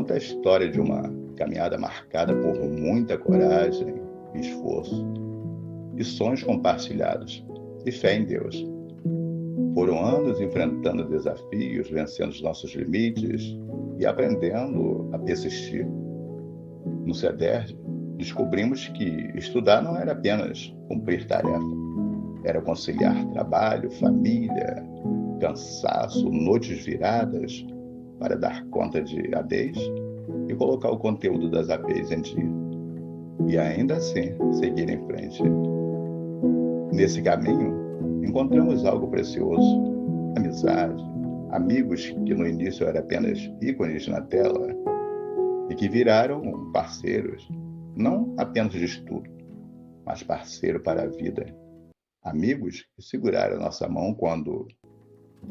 conta a história de uma caminhada marcada por muita coragem e esforço, e sonhos compartilhados, e fé em Deus. Foram anos enfrentando desafios, vencendo os nossos limites e aprendendo a persistir. No CEDERJ, descobrimos que estudar não era apenas cumprir tarefa, era conciliar trabalho, família, cansaço, noites viradas para dar conta de ADs e colocar o conteúdo das APs em dia. E ainda assim, seguir em frente. Nesse caminho, encontramos algo precioso: amizade, amigos que no início eram apenas ícones na tela e que viraram parceiros, não apenas de estudo, mas parceiro para a vida. Amigos que seguraram nossa mão quando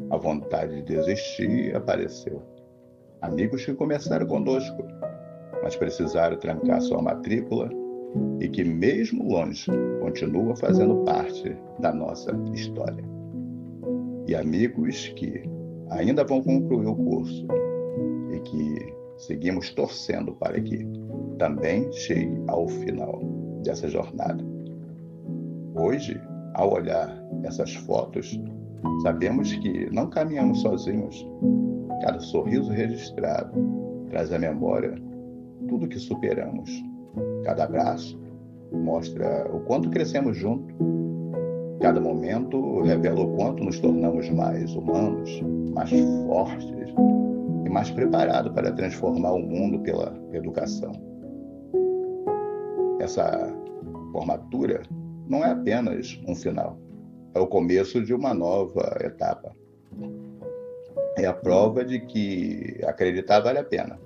a vontade de desistir apareceu. Amigos que começaram conosco, mas precisaram trancar sua matrícula e que, mesmo longe, continuam fazendo parte da nossa história. E amigos que ainda vão concluir o curso e que seguimos torcendo para que também chegue ao final dessa jornada. Hoje, ao olhar essas fotos, sabemos que não caminhamos sozinhos. Cada sorriso registrado traz à memória tudo que superamos. Cada abraço mostra o quanto crescemos juntos. Cada momento revela o quanto nos tornamos mais humanos, mais fortes e mais preparados para transformar o mundo pela educação. Essa formatura não é apenas um final, é o começo de uma nova etapa. É a prova de que acreditar vale a pena,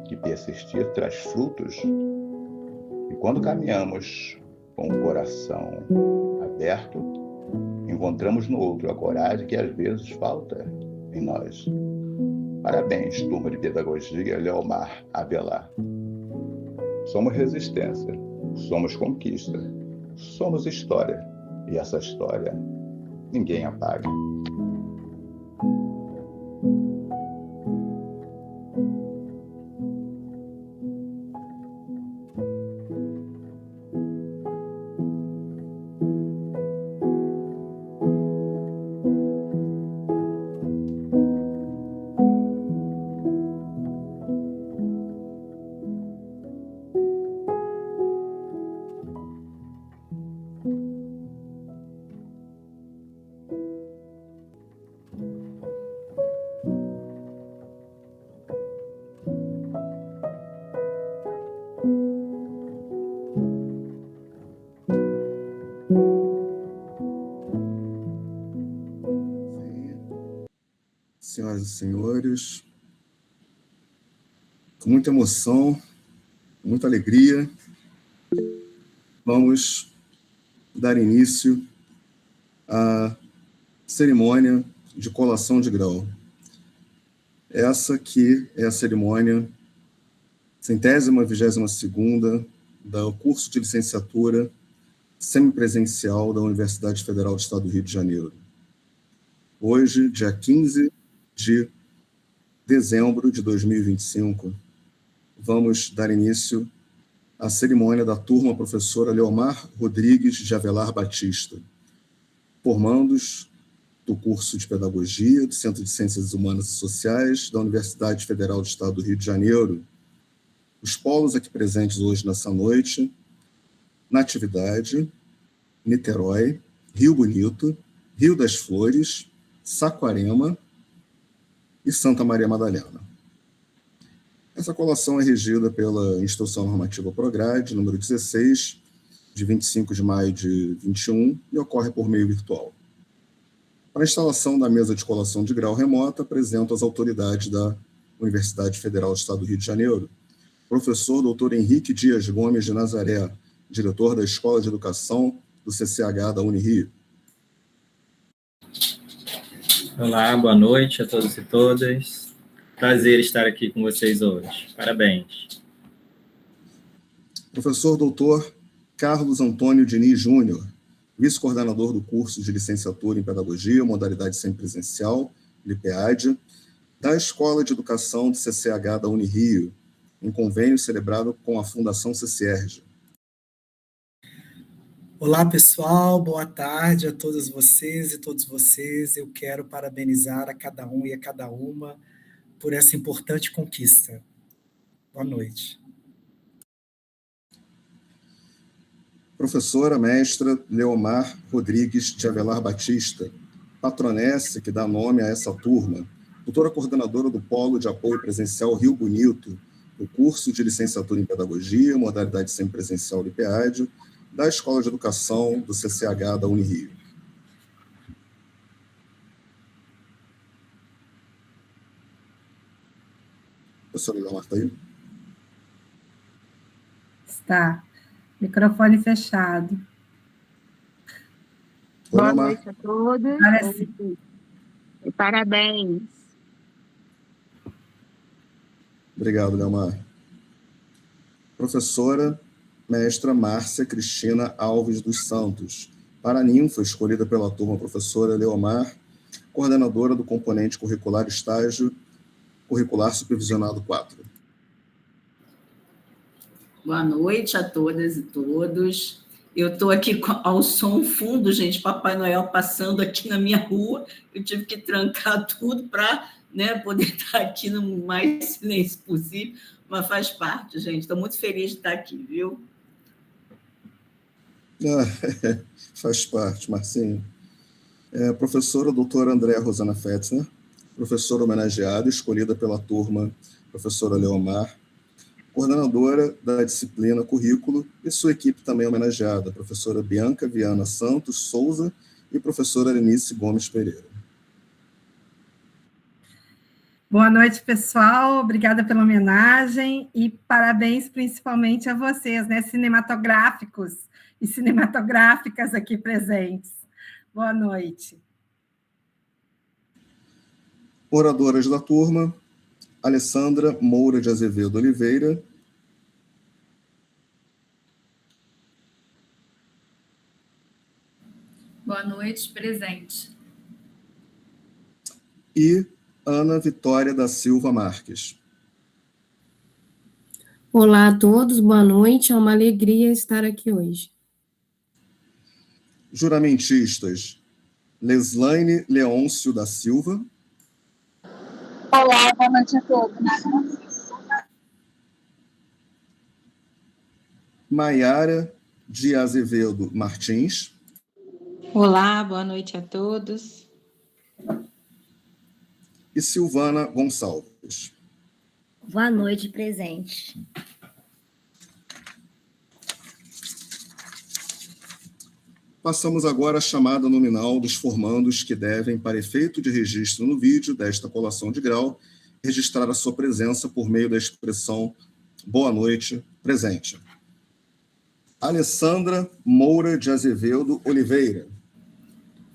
que persistir traz frutos. E quando caminhamos com o coração aberto, encontramos no outro a coragem que às vezes falta em nós. Parabéns, turma de Pedagogia Leomar Avelar. Somos resistência, somos conquista, somos história. E essa história ninguém apaga. Senhoras e senhores, com muita emoção, muita alegria, vamos dar início à cerimônia de colação de grau. Essa que é a cerimônia 122ª do curso de licenciatura semipresencial da Universidade Federal do Estado do Rio de Janeiro. Hoje, dia 15 de dezembro de 2025, vamos dar início à cerimônia da turma professora Leomar Rodrigues de Avelar Batista, formandos do curso de Pedagogia do Centro de Ciências Humanas e Sociais da Universidade Federal do Estado do Rio de Janeiro. Os polos aqui presentes hoje nessa noite: Natividade, Niterói, Rio Bonito, Rio das Flores, Saquarema e Santa Maria Madalena. Essa colação é regida pela Instrução Normativa Prograde, número 16, de 25 de maio de 21, e ocorre por meio virtual. Para a instalação da mesa de colação de grau remota, apresento as autoridades da Universidade Federal do Estado do Rio de Janeiro: professor Dr. Henrique Dias Gomes de Nazaré, diretor da Escola de Educação do CCH da Unirio. Olá, boa noite a todos e todas. Prazer estar aqui com vocês hoje. Parabéns. Professor Dr. Carlos Antônio Diniz Júnior, vice-coordenador do curso de licenciatura em Pedagogia, modalidade semipresencial, LIPEAD, da Escola de Educação do CCH da Unirio, em convênio celebrado com a Fundação CCERJ. Olá, pessoal, boa tarde a todas vocês e todos vocês. Eu quero parabenizar a cada um e a cada uma por essa importante conquista. Boa noite. Professora mestra Leomar Rodrigues de Avelar Batista, patronesse que dá nome a essa turma, doutora coordenadora do Polo de Apoio Presencial Rio Bonito, do curso de licenciatura em Pedagogia, modalidade semipresencial IPEAD, da Escola de Educação do CCH da Unirio. Professora Leomar, está aí? Está. Microfone fechado. Boa noite a todos. Parece... E parabéns. Obrigado, Leomar. Professora mestra Márcia Cristina Alves dos Santos, paraninfa, escolhida pela turma professora Leomar, coordenadora do componente curricular estágio curricular supervisionado 4. Boa noite a todas e todos. Eu estou aqui ao som fundo, gente, Papai Noel passando aqui na minha rua. Eu tive que trancar tudo para, né, poder estar aqui no mais silêncio possível, mas faz parte, gente. Estou muito feliz de estar aqui, viu? Faz parte, Marcinho. Professora doutora Andréa Rosana Fetzner, professora homenageada, escolhida pela turma professora Leomar, coordenadora da disciplina Currículo, e sua equipe também homenageada, professora Bianca Viana Santos Souza e professora Lenice Gomes Pereira. Boa noite, pessoal. Obrigada pela homenagem e parabéns principalmente a vocês, né, cinematográficos e cinematográficas aqui presentes. Boa noite. Oradoras da turma, Alessandra Moura de Azevedo Oliveira. Boa noite, presente. E Ana Vitória da Silva Marques. Olá a todos, boa noite, é uma alegria estar aqui hoje. Juramentistas, Leslaine Leôncio da Silva. Olá, boa noite a todos. Maiara de Azevedo Martins. Olá, boa noite a todos. E Silvana Gonçalves. Boa noite, presente. Passamos agora à chamada nominal dos formandos que devem, para efeito de registro no vídeo desta colação de grau, registrar a sua presença por meio da expressão boa noite, presente. Alessandra Moura de Azevedo Oliveira.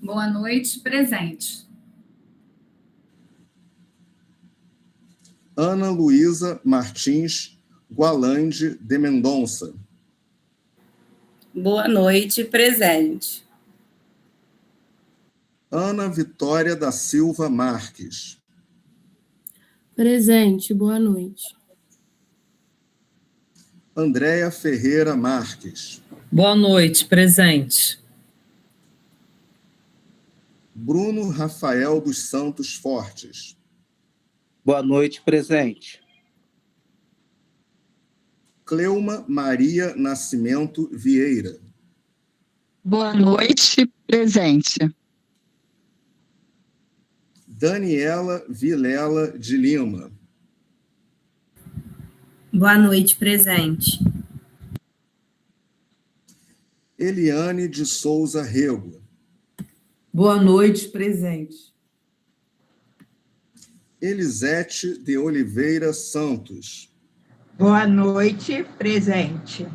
Boa noite, presente. Ana Luísa Martins Gualande de Mendonça. Boa noite, presente. Ana Vitória da Silva Marques. Presente, boa noite. Andréia Ferreira Marques. Boa noite, presente. Bruno Rafael dos Santos Fortes. Boa noite, presente. Cleuma Maria Nascimento Vieira. Boa noite, presente. Daniela Vilela de Lima. Boa noite, presente. Eliane de Souza Rego. Boa noite, presente. Elisete de Oliveira Santos. Boa noite, presente.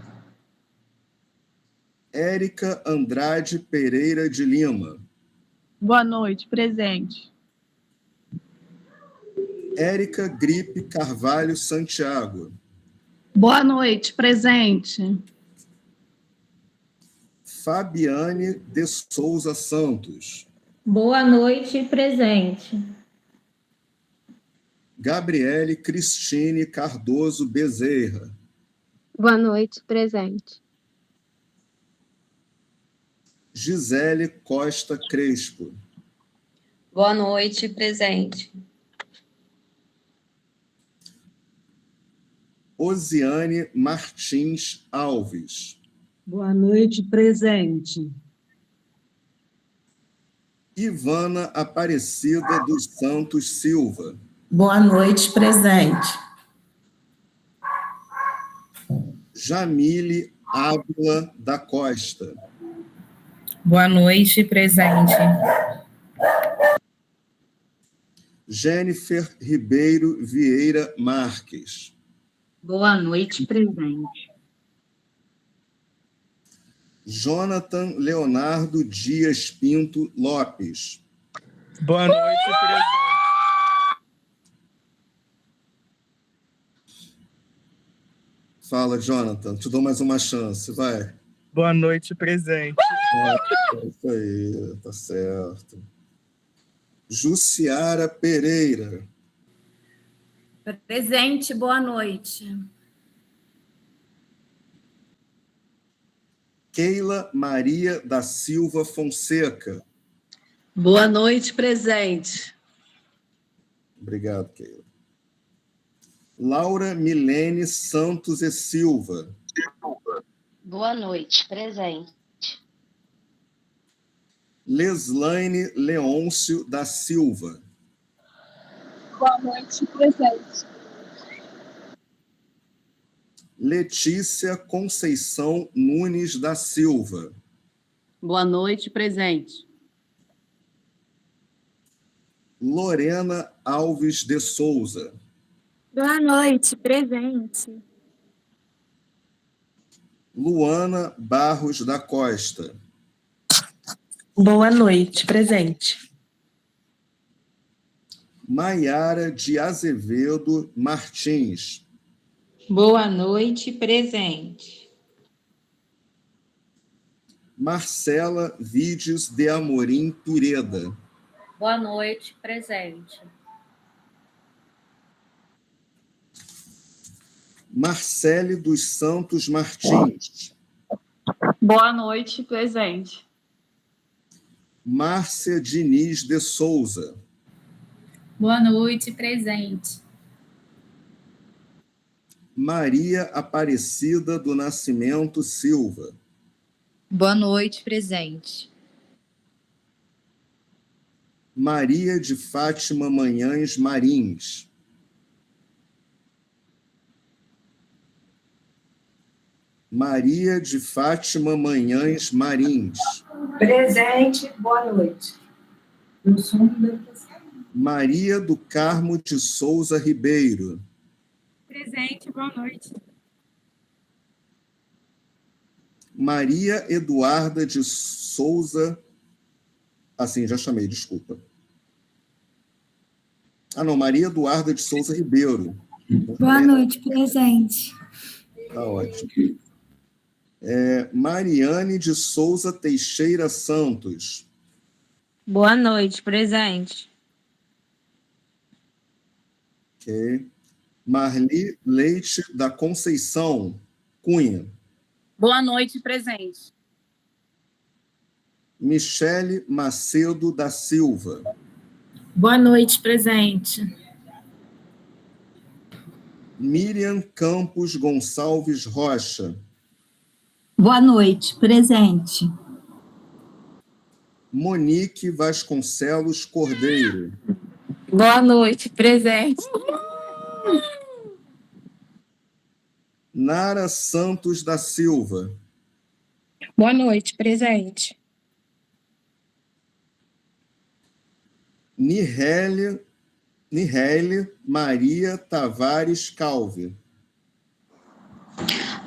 Érica Andrade Pereira de Lima. Boa noite, presente. Érica Gripe Carvalho Santiago. Boa noite, presente. Fabiane de Souza Santos. Boa noite, presente. Gabriele Cristine Cardoso Bezerra. Boa noite, presente. Gisele Costa Crespo. Boa noite, presente. Osiane Martins Alves. Boa noite, presente. Ivana Aparecida dos Santos Silva. Boa noite, presente. Jamile Ávila da Costa. Boa noite, presente. Jennifer Ribeiro Vieira Marques. Boa noite, presente. Jonathan Leonardo Dias Pinto Lopes. Boa noite, presente. Fala, Jonathan. Te dou mais uma chance, vai. Boa noite, presente. Isso aí, tá certo. Jussiara Pereira. Presente, boa noite. Keila Maria da Silva Fonseca. Boa noite, presente. Obrigado, Keila. Laura Milene Santos e Silva. Boa noite, presente. Leslaine Leôncio da Silva. Boa noite, presente. Letícia Conceição Nunes da Silva. Boa noite, presente. Lorena Alves de Souza. Boa noite, presente. Luana Barros da Costa. Boa noite, presente. Maiara de Azevedo Martins. Boa noite, presente. Marcela Vides de Amorim Tureda. Boa noite, presente. Marcele dos Santos Martins. Boa noite, presente. Márcia Diniz de Souza. Boa noite, presente. Maria Aparecida do Nascimento Silva. Boa noite, presente. Maria de Fátima Manhães Marins. Maria de Fátima Manhães Marins. Presente, boa noite. Eu sou Maria do Carmo de Souza Ribeiro. Presente, boa noite. Maria Eduarda de Souza. Assim, já chamei, desculpa. Não, Maria Eduarda de Souza Ribeiro. Boa noite, presente. Tá ótimo. Mariane de Souza Teixeira Santos. Boa noite, presente. Ok. Marli Leite da Conceição Cunha. Boa noite, presente. Michele Macedo da Silva. Boa noite, presente. Miriam Campos Gonçalves Rocha. Boa noite, presente. Monique Vasconcelos Cordeiro. Boa noite, presente. Nara Santos da Silva. Boa noite, presente. Nirele Maria Tavares Calvi.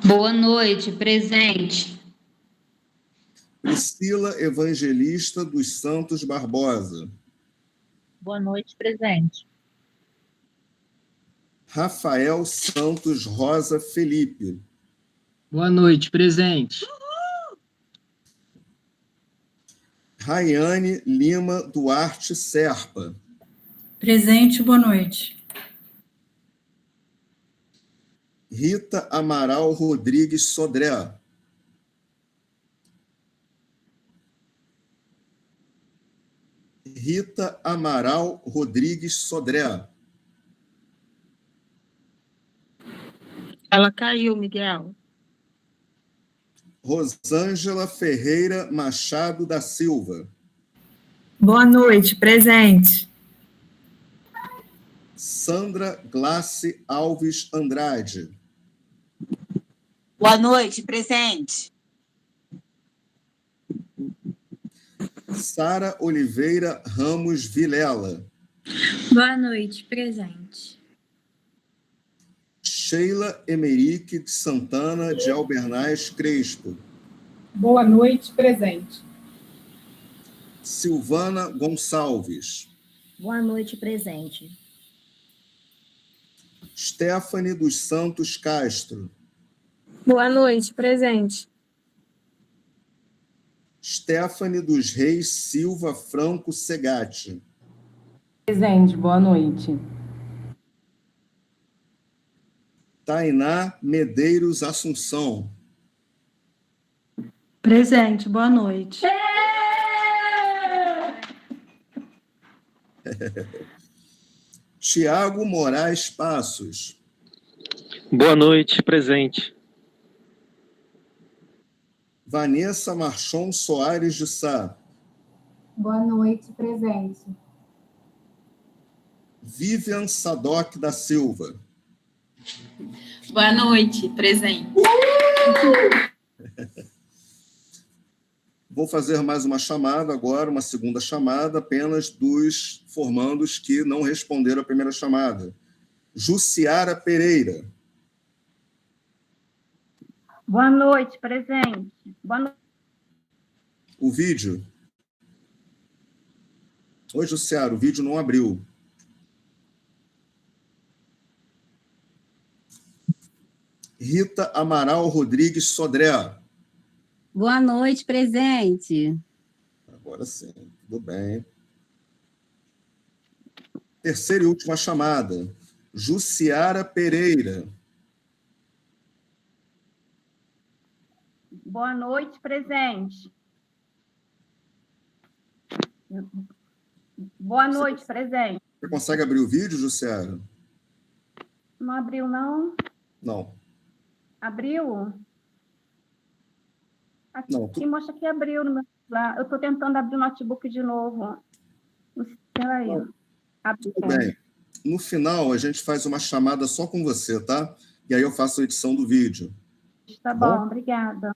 Boa noite, presente. Priscila Evangelista dos Santos Barbosa. Boa noite, presente. Rafael Santos Rosa Felipe. Boa noite, presente. Raiane Lima Duarte Serpa. presente, boa noite. Rita Amaral Rodrigues Sodré. Rita Amaral Rodrigues Sodré. Ela caiu, Miguel. Rosângela Ferreira Machado da Silva. Boa noite, presente. Sandra Glace Alves Andrade. Boa noite, presente. Sara Oliveira Ramos Vilela. Boa noite, presente. Sheila Emerique de Santana de Albernaz Crespo. Boa noite, presente. Silvana Gonçalves. Boa noite, presente. Stephanie dos Santos Castro. Boa noite, presente. Stephanie dos Reis Silva Franco Segatti. Presente, boa noite. Tainá Medeiros Assunção. Presente, boa noite. Tiago Moraes Passos. Boa noite, presente. Vanessa Marchon Soares de Sá. Boa noite, presente. Vivian Sadoc da Silva. Boa noite, presente. Vou fazer mais uma chamada agora, uma segunda chamada, apenas dos formandos que não responderam a primeira chamada. Jussiara Pereira. Boa noite, presente. Boa noite. O vídeo. Oi, Jussiara, o vídeo não abriu. Rita Amaral Rodrigues Sodré. Boa noite, presente. Agora sim, tudo bem. Terceira e última chamada. Jussiara Pereira. Boa noite, presente. Boa noite, presente. Você consegue abrir o vídeo, Jussiara? Não abriu, não? Não. Abriu? Aqui, Não, aqui mostra que abriu no meu celular. Eu estou tentando abrir o notebook de novo. Espera aí. Abriu. Tudo bem. No final, a gente faz uma chamada só com você, tá? E aí eu faço a edição do vídeo. Tá bom, obrigada.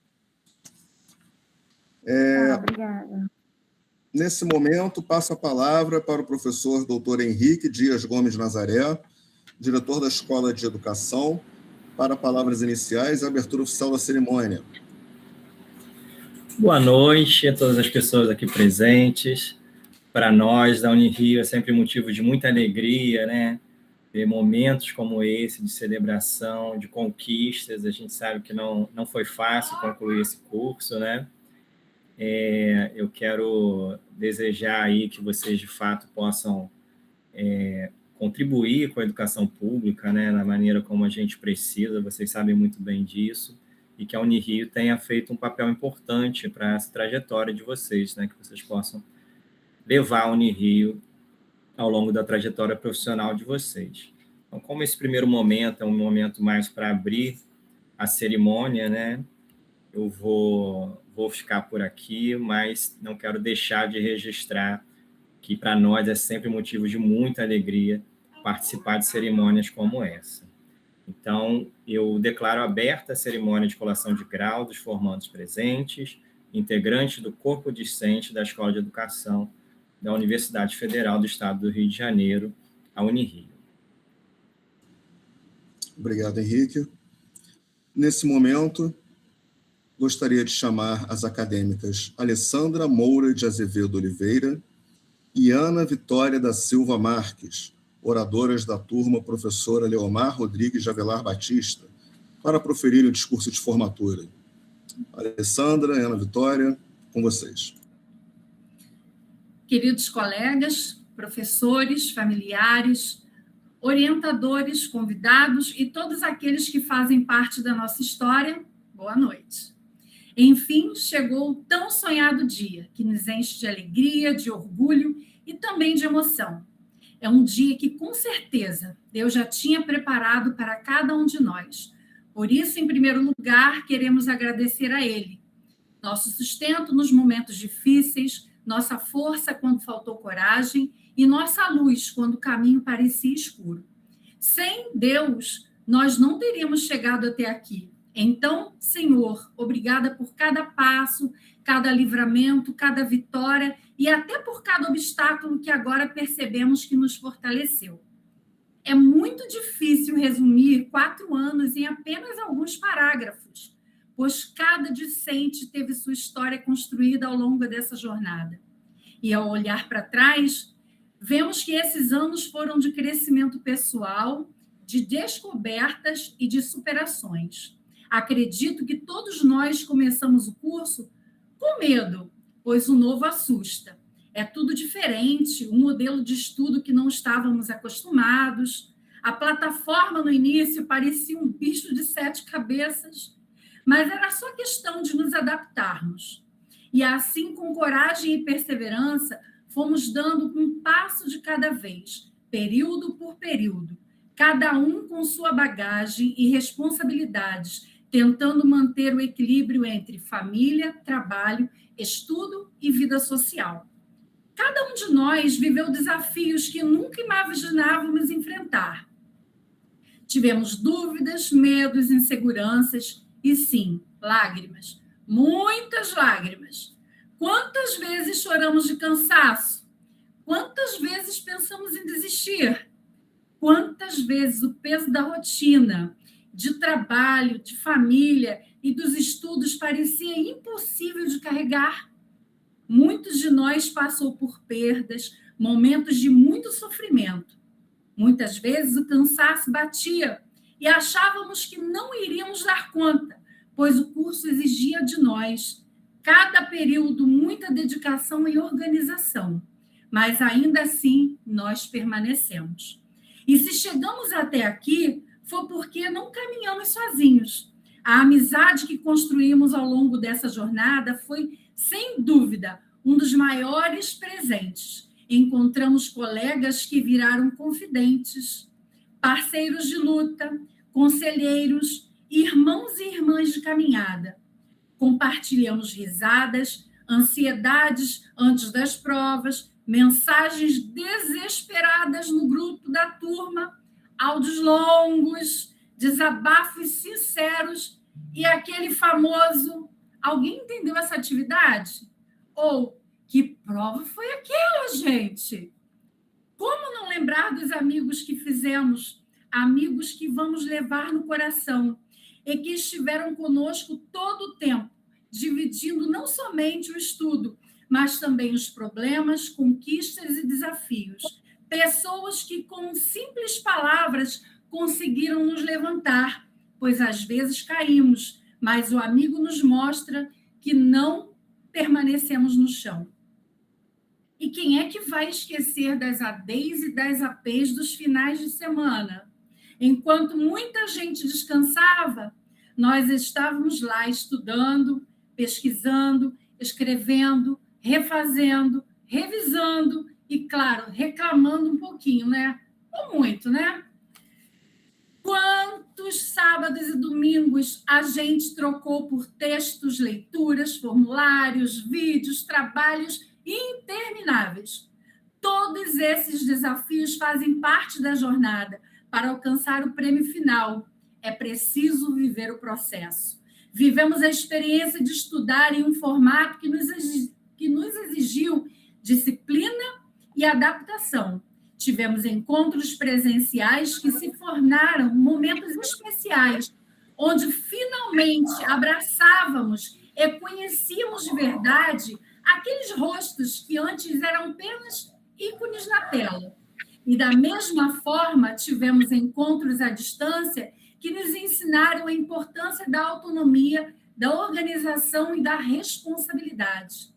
Obrigada. Nesse momento, passo a palavra para o professor Dr. Henrique Dias Gomes Nazaré, diretor da Escola de Educação, para palavras iniciais e abertura oficial da cerimônia. Boa noite a todas as pessoas aqui presentes. Para nós, da Unirio, é sempre motivo de muita alegria, né? Ver momentos como esse, de celebração, de conquistas. A gente sabe que não foi fácil concluir esse curso, né? Eu quero desejar aí que vocês, de fato, possam contribuir com a educação pública, né? Na maneira como a gente precisa, vocês sabem muito bem disso, e que a Unirio tenha feito um papel importante para essa trajetória de vocês, né? Que vocês possam levar a Unirio ao longo da trajetória profissional de vocês. Então, como esse primeiro momento é um momento mais para abrir a cerimônia, né? Eu vou ficar por aqui, mas não quero deixar de registrar que para nós é sempre motivo de muita alegria participar de cerimônias como essa. Então, eu declaro aberta a cerimônia de colação de grau dos formandos presentes, integrantes do corpo discente da Escola de Educação da Universidade Federal do Estado do Rio de Janeiro, a Unirio. Obrigado, Henrique. Nesse momento, gostaria de chamar as acadêmicas Alessandra Moura de Azevedo Oliveira e Ana Vitória da Silva Marques, oradoras da turma professora Leomar Rodrigues de Avelar Batista, para proferir o discurso de formatura. Alessandra e Ana Vitória, com vocês. Queridos colegas, professores, familiares, orientadores, convidados e todos aqueles que fazem parte da nossa história, boa noite. Enfim, chegou o tão sonhado dia, que nos enche de alegria, de orgulho e também de emoção. É um dia que, com certeza, Deus já tinha preparado para cada um de nós. Por isso, em primeiro lugar, queremos agradecer a Ele. Nosso sustento nos momentos difíceis, nossa força quando faltou coragem e nossa luz quando o caminho parecia escuro. Sem Deus, nós não teríamos chegado até aqui. Então, Senhor, obrigada por cada passo, cada livramento, cada vitória e até por cada obstáculo que agora percebemos que nos fortaleceu. É muito difícil resumir 4 anos em apenas alguns parágrafos, pois cada discente teve sua história construída ao longo dessa jornada. E ao olhar para trás, vemos que esses anos foram de crescimento pessoal, de descobertas e de superações. Acredito que todos nós começamos o curso com medo, pois o novo assusta. É tudo diferente, um modelo de estudo que não estávamos acostumados. A plataforma no início parecia um bicho de 7 cabeças, mas era só questão de nos adaptarmos. E assim, com coragem e perseverança, fomos dando um passo de cada vez, período por período, cada um com sua bagagem e responsabilidades, tentando manter o equilíbrio entre família, trabalho, estudo e vida social. Cada um de nós viveu desafios que nunca imaginávamos enfrentar. Tivemos dúvidas, medos, inseguranças e, sim, lágrimas. Muitas lágrimas. Quantas vezes choramos de cansaço? Quantas vezes pensamos em desistir? Quantas vezes o peso da rotina, de trabalho, de família e dos estudos parecia impossível de carregar? Muitos de nós passou por perdas, momentos de muito sofrimento. Muitas vezes o cansaço batia e achávamos que não iríamos dar conta, pois o curso exigia de nós, cada período, muita dedicação e organização. Mas ainda assim, nós permanecemos. E se chegamos até aqui, foi porque não caminhamos sozinhos. A amizade que construímos ao longo dessa jornada foi, sem dúvida, um dos maiores presentes. Encontramos colegas que viraram confidentes, parceiros de luta, conselheiros, irmãos e irmãs de caminhada. Compartilhamos risadas, ansiedades antes das provas, mensagens desesperadas no grupo da turma, áudios longos, desabafos sinceros e aquele famoso: alguém entendeu essa atividade? Ou, que prova foi aquela, gente? Como não lembrar dos amigos que fizemos, amigos que vamos levar no coração e que estiveram conosco todo o tempo, dividindo não somente o estudo, mas também os problemas, conquistas e desafios. Pessoas que, com simples palavras, conseguiram nos levantar, pois às vezes caímos, mas o amigo nos mostra que não permanecemos no chão. E quem é que vai esquecer das ADs e das APs dos finais de semana? Enquanto muita gente descansava, nós estávamos lá estudando, pesquisando, escrevendo, refazendo, revisando e, claro, reclamando um pouquinho, né? Ou muito, né? Quantos sábados e domingos a gente trocou por textos, leituras, formulários, vídeos, trabalhos intermináveis. Todos esses desafios fazem parte da jornada para alcançar o prêmio final. É preciso viver o processo. Vivemos a experiência de estudar em um formato que nos exigiu disciplina e adaptação. Tivemos encontros presenciais que se tornaram momentos especiais, onde finalmente abraçávamos e conhecíamos de verdade aqueles rostos que antes eram apenas ícones na tela. E, da mesma forma, tivemos encontros à distância que nos ensinaram a importância da autonomia, da organização e da responsabilidade.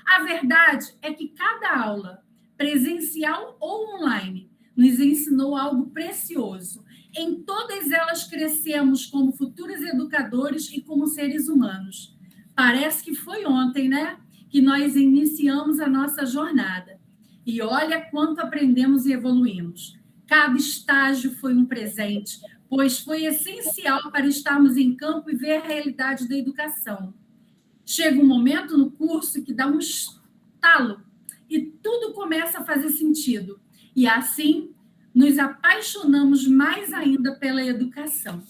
A verdade é que cada aula, presencial ou online, nos ensinou algo precioso. Em todas elas crescemos como futuros educadores e como seres humanos. Parece que foi ontem, né? Que nós iniciamos a nossa jornada. E olha quanto aprendemos e evoluímos. Cada estágio foi um presente, pois foi essencial para estarmos em campo e ver a realidade da educação. Chega um momento no curso que dá um estalo e tudo começa a fazer sentido. E assim, nos apaixonamos mais ainda pela educação.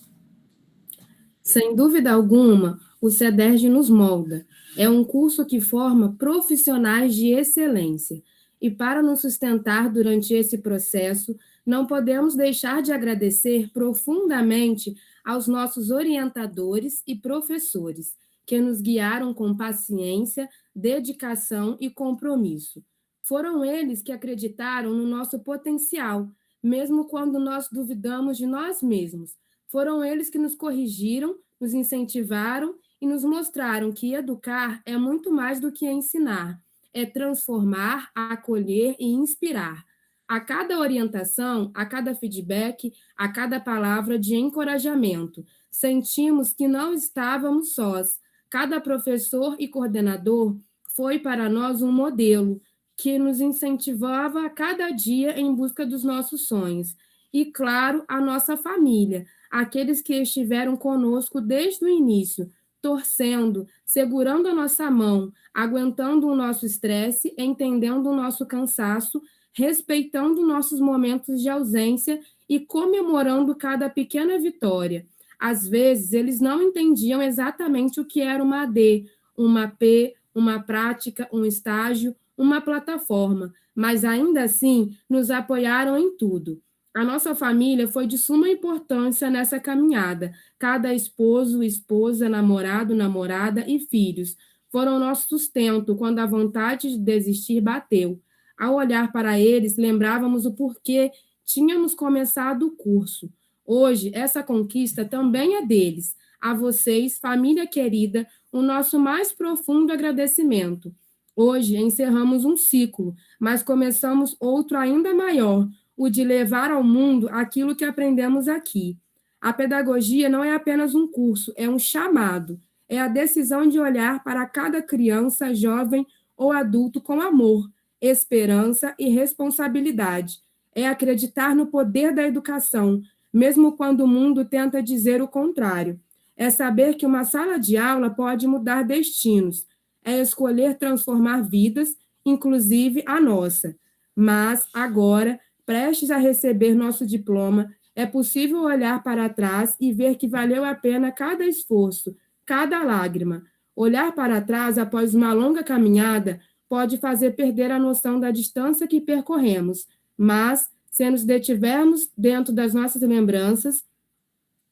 Sem dúvida alguma, o CEDERJ nos molda. É um curso que forma profissionais de excelência. E para nos sustentar durante esse processo, não podemos deixar de agradecer profundamente aos nossos orientadores e professores, que nos guiaram com paciência, dedicação e compromisso. Foram eles que acreditaram no nosso potencial, mesmo quando nós duvidamos de nós mesmos. Foram eles que nos corrigiram, nos incentivaram e nos mostraram que educar é muito mais do que ensinar, é transformar, acolher e inspirar. A cada orientação, a cada feedback, a cada palavra de encorajamento, sentimos que não estávamos sós. Cada professor e coordenador foi para nós um modelo que nos incentivava a cada dia em busca dos nossos sonhos. E, claro, a nossa família, aqueles que estiveram conosco desde o início, torcendo, segurando a nossa mão, aguentando o nosso estresse, entendendo o nosso cansaço, respeitando nossos momentos de ausência e comemorando cada pequena vitória. Às vezes, eles não entendiam exatamente o que era uma AD, uma P, uma prática, um estágio, uma plataforma, mas ainda assim nos apoiaram em tudo. A nossa família foi de suma importância nessa caminhada. Cada esposo, esposa, namorado, namorada e filhos foram nosso sustento quando a vontade de desistir bateu. Ao olhar para eles, lembrávamos o porquê tínhamos começado o curso. Hoje, essa conquista também é deles. A vocês, família querida, o nosso mais profundo agradecimento. Hoje, encerramos um ciclo, mas começamos outro ainda maior, o de levar ao mundo aquilo que aprendemos aqui. A pedagogia não é apenas um curso, é um chamado. É a decisão de olhar para cada criança, jovem ou adulto com amor, esperança e responsabilidade. É acreditar no poder da educação, mesmo quando o mundo tenta dizer o contrário. É saber que uma sala de aula pode mudar destinos. É escolher transformar vidas, inclusive a nossa. Mas, agora, prestes a receber nosso diploma, é possível olhar para trás e ver que valeu a pena cada esforço, cada lágrima. Olhar para trás após uma longa caminhada pode fazer perder a noção da distância que percorremos, mas, se nos detivermos dentro das nossas lembranças,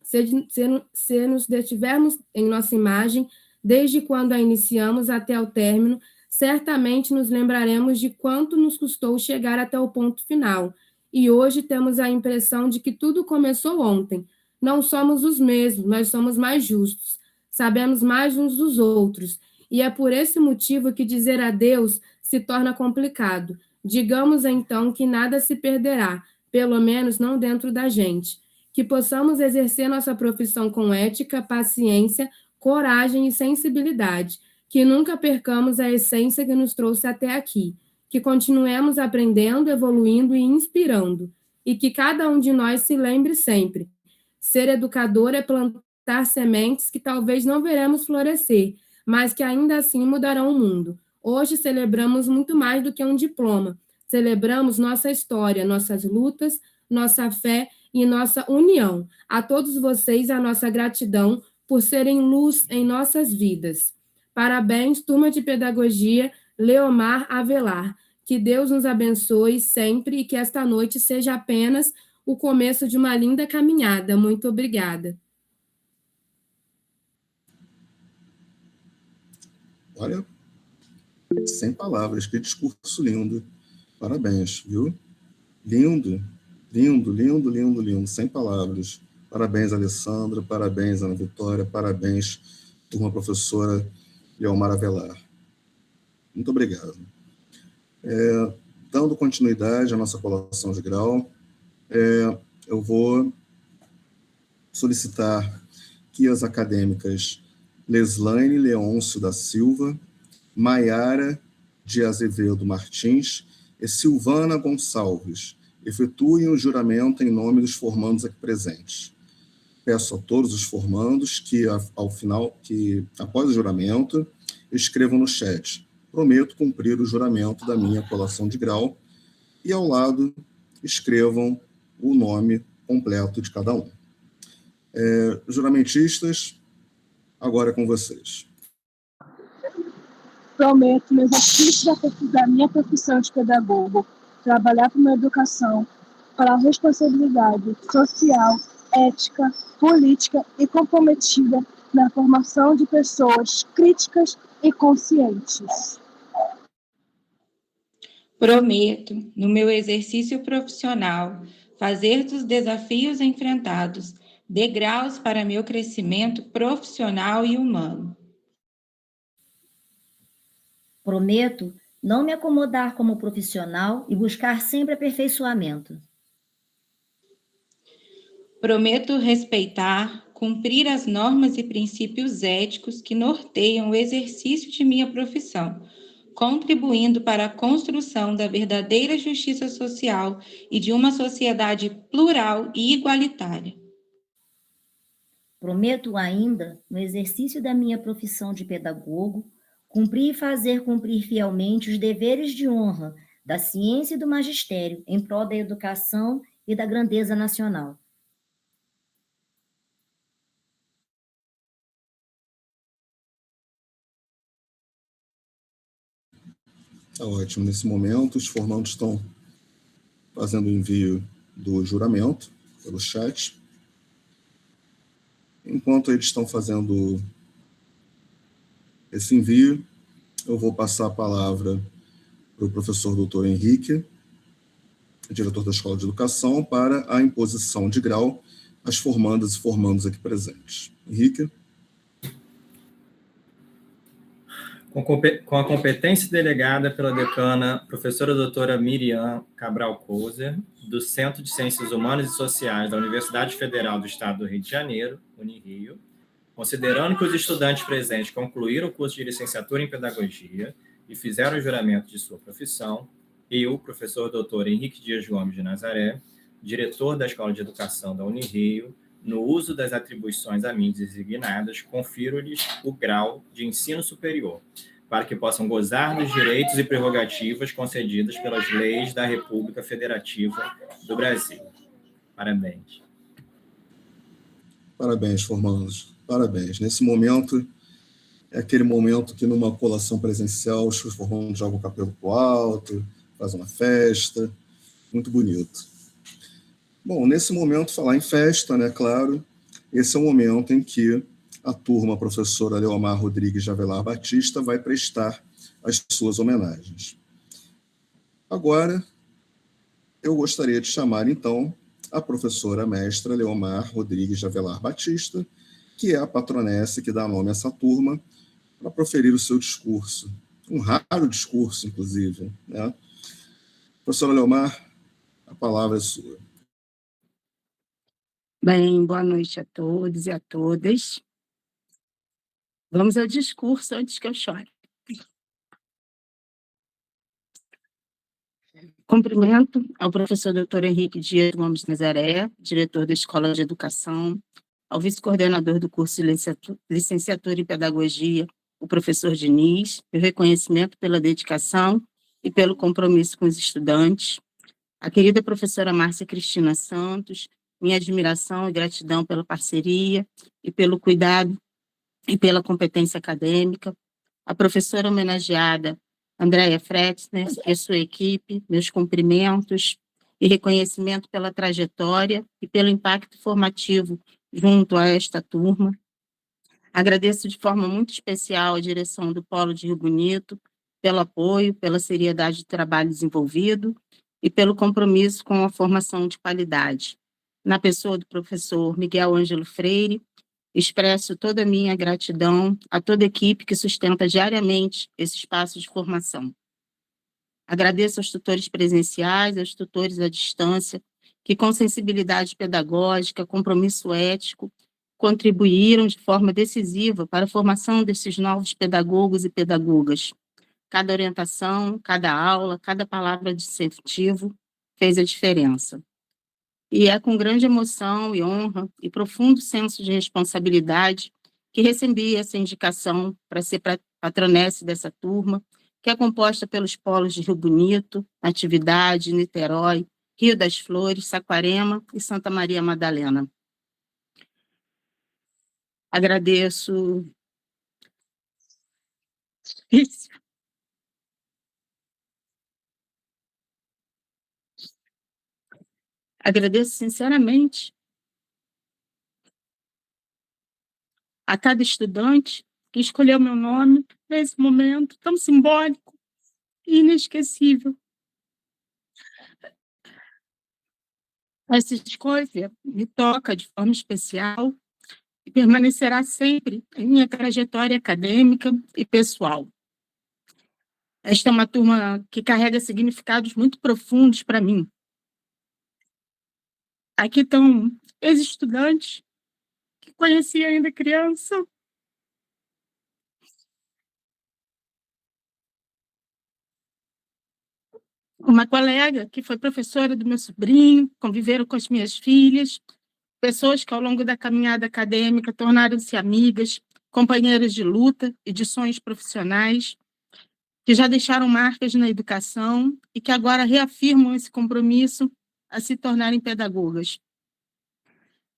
se nos detivermos em nossa imagem, desde quando a iniciamos até o término, certamente nos lembraremos de quanto nos custou chegar até o ponto final. E hoje temos a impressão de que tudo começou ontem. Não somos os mesmos, mas somos mais justos. Sabemos mais uns dos outros. E é por esse motivo que dizer adeus se torna complicado. Digamos, então, que nada se perderá, pelo menos não dentro da gente. Que possamos exercer nossa profissão com ética, paciência, coragem e sensibilidade. Que nunca percamos a essência que nos trouxe até aqui. Que continuemos aprendendo, evoluindo e inspirando. E que cada um de nós se lembre sempre. Ser educador é plantar sementes que talvez não veremos florescer, mas que ainda assim mudarão o mundo. Hoje celebramos muito mais do que um diploma. Celebramos nossa história, nossas lutas, nossa fé e nossa união. A todos vocês, a nossa gratidão por serem luz em nossas vidas. Parabéns, turma de pedagogia Leomar Avelar. Que Deus nos abençoe sempre e que esta noite seja apenas o começo de uma linda caminhada. Muito obrigada. Olha, sem palavras, que discurso lindo. Parabéns, viu? Lindo, lindo, lindo, lindo, lindo, sem palavras. Parabéns, Alessandra, parabéns, Ana Vitória, parabéns, turma professora Leomar Avelar. Muito obrigado. Dando continuidade à nossa colação de grau, eu vou solicitar que as acadêmicas Leslaine Leôncio da Silva, Maiara de Azevedo Martins e Silvana Gonçalves efetuem o juramento em nome dos formandos aqui presentes. Peço a todos os formandos que, após o juramento, escrevam no chat: prometo cumprir o juramento da minha colação de grau, e ao lado escrevam o nome completo de cada um. Juramentistas, agora é com vocês. Prometo, no exercício da minha profissão de pedagogo, trabalhar por uma educação para a responsabilidade social, ética, política e comprometida na formação de pessoas críticas e conscientes. Prometo, no meu exercício profissional, fazer dos desafios enfrentados degraus para meu crescimento profissional e humano. Prometo não me acomodar como profissional e buscar sempre aperfeiçoamento. Prometo respeitar, cumprir as normas e princípios éticos que norteiam o exercício de minha profissão, contribuindo para a construção da verdadeira justiça social e de uma sociedade plural e igualitária. Prometo ainda, no exercício da minha profissão de pedagogo, cumprir e fazer cumprir fielmente os deveres de honra da ciência e do magistério em prol da educação e da grandeza nacional. Tá ótimo. Nesse momento, os formandos estão fazendo o envio do juramento pelo chat. Enquanto eles estão fazendo esse envio, eu vou passar a palavra para o professor doutor Henrique, diretor da Escola de Educação, para a imposição de grau às formandas e formandos aqui presentes. Henrique. Com a competência delegada pela decana professora doutora Miriam Cabral Couser, do Centro de Ciências Humanas e Sociais da Universidade Federal do Estado do Rio de Janeiro, Unirio, considerando que os estudantes presentes concluíram o curso de licenciatura em Pedagogia e fizeram o juramento de sua profissão, eu, professor doutor Henrique Dias Gomes de Nazaré, diretor da Escola de Educação da Unirio, no uso das atribuições a mim designadas, confiro-lhes o grau de ensino superior, para que possam gozar dos direitos e prerrogativas concedidas pelas leis da República Federativa do Brasil. Parabéns. Parabéns, formandos. Parabéns. Nesse momento, é aquele momento que numa colação presencial os formandos jogam o cabelo pro alto, fazem uma festa. Muito bonito. Bom, nesse momento, falar em festa, né, claro, esse é o momento em que a turma professora Leomar Rodrigues de Avelar Batista vai prestar as suas homenagens. Agora, eu gostaria de chamar, então, a professora mestra Leomar Rodrigues de Avelar Batista, que é a patronessa que dá nome a essa turma, para proferir o seu discurso. Um raro discurso, inclusive, né? Professora Leomar, a palavra é sua. Bem, boa noite a todos e a todas. Vamos ao discurso antes que eu chore. Cumprimento ao professor doutor Henrique Dias Gomes de Nazaré, diretor da Escola de Educação, ao vice-coordenador do curso de licenciatura em Pedagogia, o professor Diniz, meu reconhecimento pela dedicação e pelo compromisso com os estudantes, a querida professora Márcia Cristina Santos, minha admiração e gratidão pela parceria e pelo cuidado e pela competência acadêmica, a professora homenageada Andréia Fretzner e a sua equipe, meus cumprimentos e reconhecimento pela trajetória e pelo impacto formativo junto a esta turma. Agradeço de forma muito especial a direção do Polo de Rio Bonito, pelo apoio, pela seriedade do trabalho desenvolvido e pelo compromisso com a formação de qualidade. Na pessoa do professor Miguel Ângelo Freire, expresso toda a minha gratidão a toda a equipe que sustenta diariamente esse espaço de formação. Agradeço aos tutores presenciais, aos tutores à distância, que com sensibilidade pedagógica, compromisso ético, contribuíram de forma decisiva para a formação desses novos pedagogos e pedagogas. Cada orientação, cada aula, cada palavra de incentivo fez a diferença. E é com grande emoção e honra e profundo senso de responsabilidade que recebi essa indicação para ser patronesse dessa turma, que é composta pelos polos de Rio Bonito, Natividade, Niterói, Rio das Flores, Saquarema e Santa Maria Madalena. Agradeço. Agradeço sinceramente a cada estudante que escolheu meu nome nesse momento tão simbólico e inesquecível. Essa escolha me toca de forma especial e permanecerá sempre em minha trajetória acadêmica e pessoal. Esta é uma turma que carrega significados muito profundos para mim. Aqui estão ex-estudantes que conheci ainda criança. Uma colega que foi professora do meu sobrinho, conviveram com as minhas filhas, pessoas que ao longo da caminhada acadêmica tornaram-se amigas, companheiras de luta e de sonhos profissionais, que já deixaram marcas na educação e que agora reafirmam esse compromisso a se tornarem pedagogas.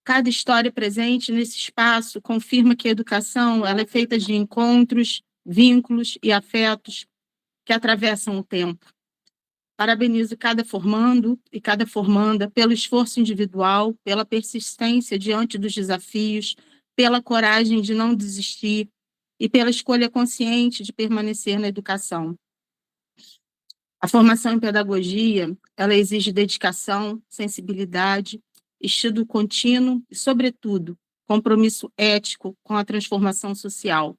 Cada história presente nesse espaço confirma que a educação ela é feita de encontros, vínculos e afetos que atravessam o tempo. Parabenizo cada formando e cada formanda pelo esforço individual, pela persistência diante dos desafios, pela coragem de não desistir e pela escolha consciente de permanecer na educação. A formação em pedagogia, ela exige dedicação, sensibilidade, estudo contínuo e, sobretudo, compromisso ético com a transformação social.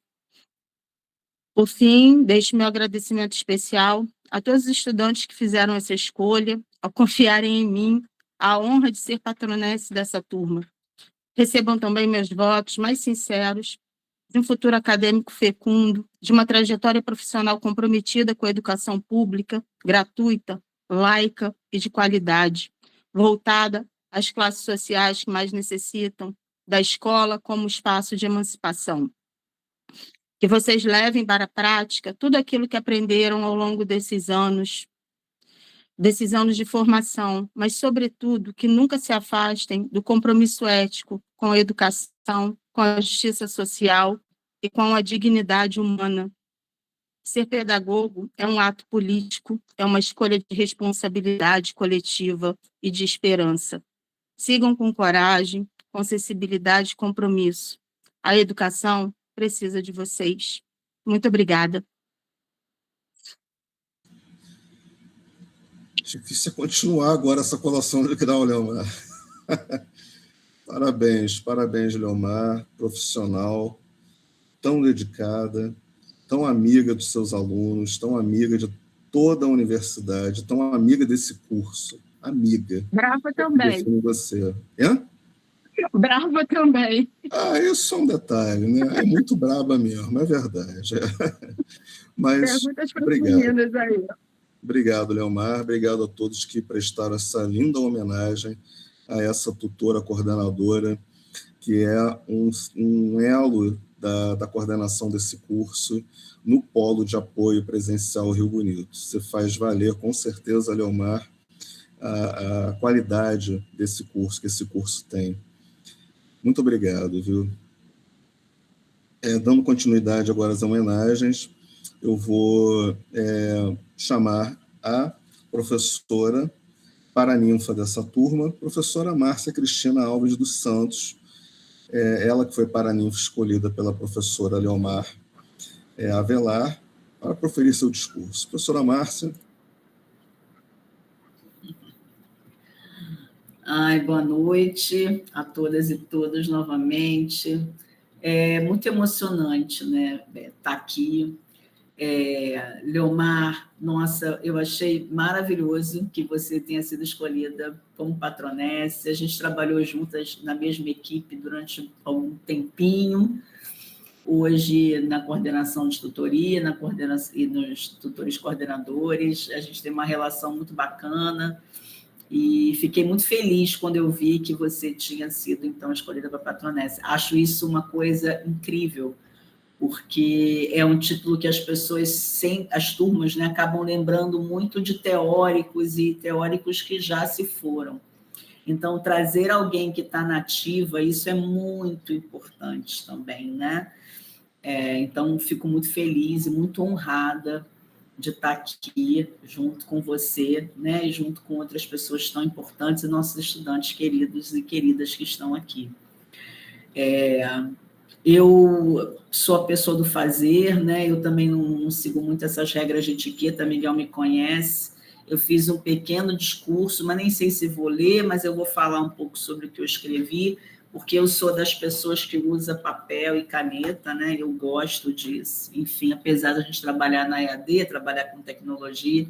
Por fim, deixo meu agradecimento especial a todos os estudantes que fizeram essa escolha, ao confiarem em mim, a honra de ser patronesse dessa turma. Recebam também meus votos mais sinceros de um futuro acadêmico fecundo, de uma trajetória profissional comprometida com a educação pública, gratuita, laica e de qualidade, voltada às classes sociais que mais necessitam da escola como espaço de emancipação. Que vocês levem para a prática tudo aquilo que aprenderam ao longo desses anos de formação, mas, sobretudo, que nunca se afastem do compromisso ético com a educação, com a justiça social e com a dignidade humana. Ser pedagogo é um ato político, é uma escolha de responsabilidade coletiva e de esperança. Sigam com coragem, com sensibilidade e compromisso. A educação precisa de vocês. Muito obrigada. Difícil continuar agora essa colação de grau, Leomar. Parabéns, Leomar, profissional, tão dedicada, tão amiga dos seus alunos, tão amiga de toda a universidade, tão amiga desse curso. Amiga. Brava também. Você. É? Brava também. Isso é um detalhe, né? É muito braba mesmo, é verdade. Mas, perguntas para obrigado. As meninas aí. Obrigado, Leomar. Obrigado a todos que prestaram essa linda homenagem a essa tutora coordenadora, que é um elo da coordenação desse curso no Polo de Apoio Presencial Rio Bonito. Você faz valer, com certeza, Leomar, a qualidade desse curso, que esse curso tem. Muito obrigado, viu? Dando continuidade agora às homenagens, eu vou chamar a professora paraninfa dessa turma, professora Márcia Cristina Alves dos Santos, ela que foi paraninfa escolhida pela professora Leomar Avelar, para proferir seu discurso. Professora Márcia. Boa noite a todas e todos novamente. É muito emocionante, né, estar aqui. Leomar, nossa, eu achei maravilhoso que você tenha sido escolhida como patronesse. A gente trabalhou juntas na mesma equipe durante algum tempinho. Hoje, na coordenação de tutoria, na coordenação e nos tutores coordenadores, a gente tem uma relação muito bacana. E fiquei muito feliz quando eu vi que você tinha sido, então, escolhida para patronesse. Acho isso uma coisa incrível, porque é um título que as pessoas, as turmas, né, acabam lembrando muito de teóricos e teóricos que já se foram. Então, trazer alguém que está na ativa, isso é muito importante também, né? Então, fico muito feliz e muito honrada de estar aqui junto com você, né, e junto com outras pessoas tão importantes e nossos estudantes queridos e queridas que estão aqui. Eu sou a pessoa do fazer, né? Eu também não sigo muito essas regras de etiqueta, Miguel me conhece. Eu fiz um pequeno discurso, mas nem sei se vou ler, mas eu vou falar um pouco sobre o que eu escrevi, porque eu sou das pessoas que usa papel e caneta, né? Eu gosto disso. Enfim, apesar de a gente trabalhar na EAD, trabalhar com tecnologia,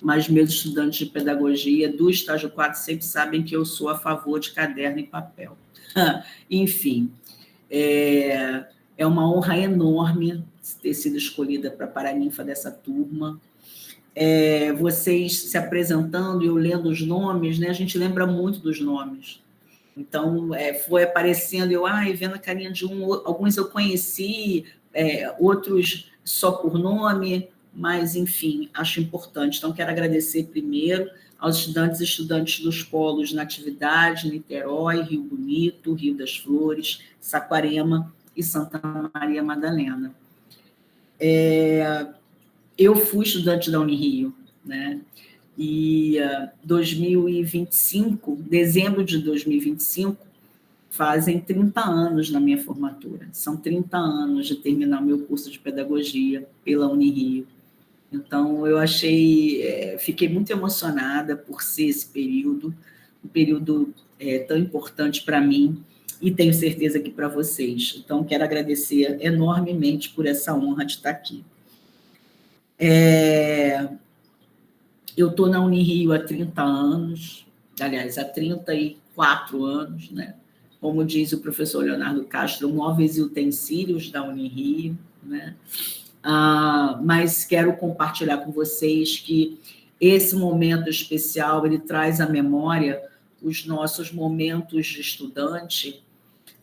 mas meus estudantes de pedagogia do estágio 4 sempre sabem que eu sou a favor de caderno e papel. Enfim, é uma honra enorme ter sido escolhida para a paraninfa dessa turma. Vocês se apresentando e eu lendo os nomes, né? A gente lembra muito dos nomes. Então, foi aparecendo, vendo a carinha de alguns eu conheci, outros só por nome, mas, enfim, acho importante. Então, quero agradecer primeiro aos estudantes e estudantes dos polos Natividade, Niterói, Rio Bonito, Rio das Flores, Saquarema e Santa Maria Madalena. Eu fui estudante da Unirio, né? E 2025, dezembro de 2025, fazem 30 anos na minha formatura. São 30 anos de terminar o meu curso de pedagogia pela Unirio. Então, eu fiquei muito emocionada por ser esse período, um período tão importante para mim, e tenho certeza que para vocês. Então, quero agradecer enormemente por essa honra de estar aqui. Eu estou na Unirio há 30 anos, aliás, há 34 anos, né? Como diz o professor Leonardo Castro, móveis e utensílios da Unirio, né? Mas quero compartilhar com vocês que esse momento especial, ele traz à memória os nossos momentos de estudante,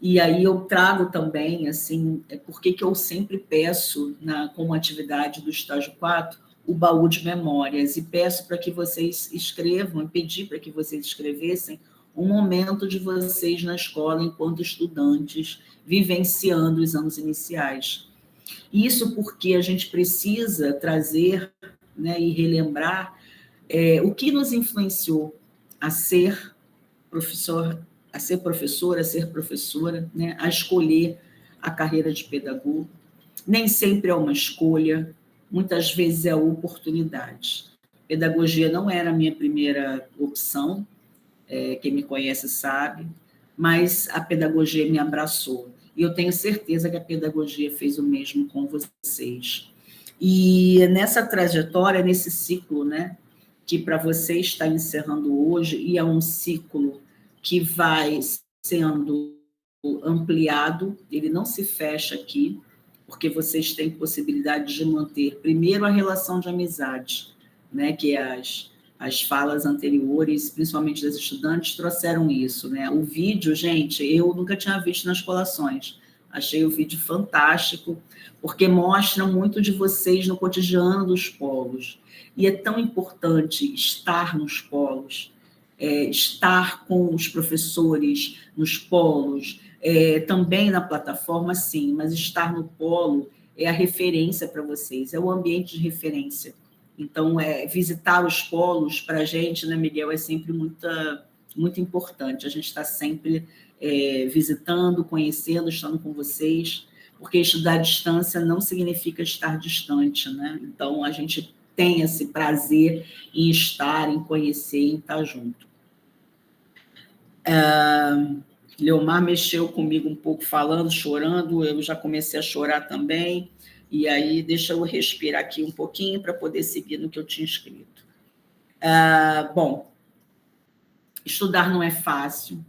e aí eu trago também, assim, porque que eu sempre peço, como atividade do estágio 4, o baú de memórias, e peço para que vocês escrevam, e pedi para que vocês escrevessem um momento de vocês na escola enquanto estudantes, vivenciando os anos iniciais. Isso porque a gente precisa trazer, né, e relembrar o que nos influenciou a ser professora, a ser professora, né, a escolher a carreira de pedagogo. Nem sempre é uma escolha, muitas vezes é oportunidade. Pedagogia não era a minha primeira opção, quem me conhece sabe, mas a pedagogia me abraçou. E eu tenho certeza que a pedagogia fez o mesmo com vocês. E nessa trajetória, nesse ciclo, né, que para você está encerrando hoje, e é um ciclo que vai sendo ampliado, ele não se fecha aqui, porque vocês têm possibilidade de manter, primeiro, a relação de amizade, né, que as falas anteriores, principalmente das estudantes, trouxeram isso, né? O vídeo, gente, eu nunca tinha visto nas colações. Achei o vídeo fantástico, porque mostra muito de vocês no cotidiano dos polos. E é tão importante estar nos polos, estar com os professores nos polos, também na plataforma, sim, mas estar no polo é a referência para vocês, é o ambiente de referência. Então, visitar os polos, para a gente, né, Miguel, é sempre muito importante. A gente está sempre visitando, conhecendo, estando com vocês, porque estudar à distância não significa estar distante, né? Então, a gente tem esse prazer em estar, em conhecer, em estar junto. Leomar mexeu comigo um pouco falando, chorando, eu já comecei a chorar também, E aí, deixa eu respirar aqui um pouquinho para poder seguir no que eu tinha escrito. Bom, estudar não é fácil.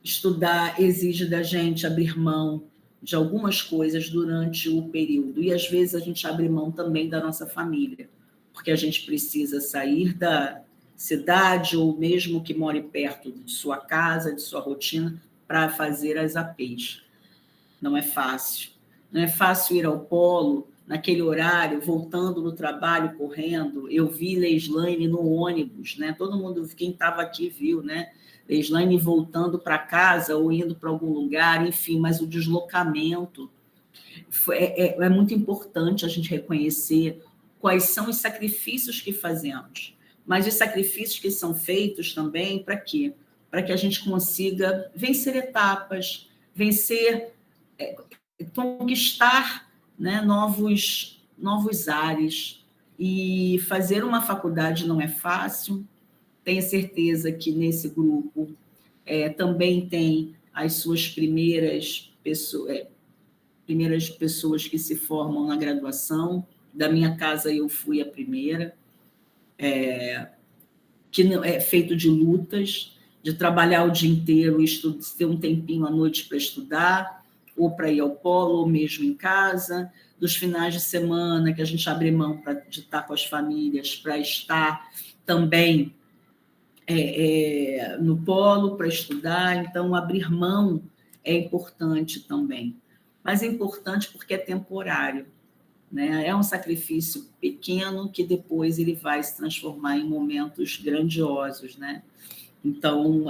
Estudar exige da gente abrir mão de algumas coisas durante o período. E, às vezes, a gente abre mão também da nossa família, porque a gente precisa sair da cidade ou mesmo que more perto de sua casa, de sua rotina, para fazer as APs. Não é fácil. Não é fácil ir ao polo naquele horário, voltando do trabalho, correndo. Eu vi Leislaine no ônibus, né? Todo mundo, quem estava aqui viu, né? Leislaine voltando para casa ou indo para algum lugar, enfim, mas o deslocamento é muito importante a gente reconhecer quais são os sacrifícios que fazemos, mas os sacrifícios que são feitos também para quê? Para que a gente consiga vencer etapas, conquistar, né, novos ares. E fazer uma faculdade não é fácil. Tenho certeza que nesse grupo também tem as suas primeiras pessoas que se formam na graduação. Da minha casa eu fui a primeira, que é feito de lutas, de trabalhar o dia inteiro e ter um tempinho à noite para estudar, ou para ir ao polo, ou mesmo em casa, dos finais de semana que a gente abre mão de estar com as famílias, para estar também no polo, para estudar. Então, abrir mão é importante também, mas é importante porque é temporário, né? É um sacrifício pequeno que depois ele vai se transformar em momentos grandiosos, né? Então,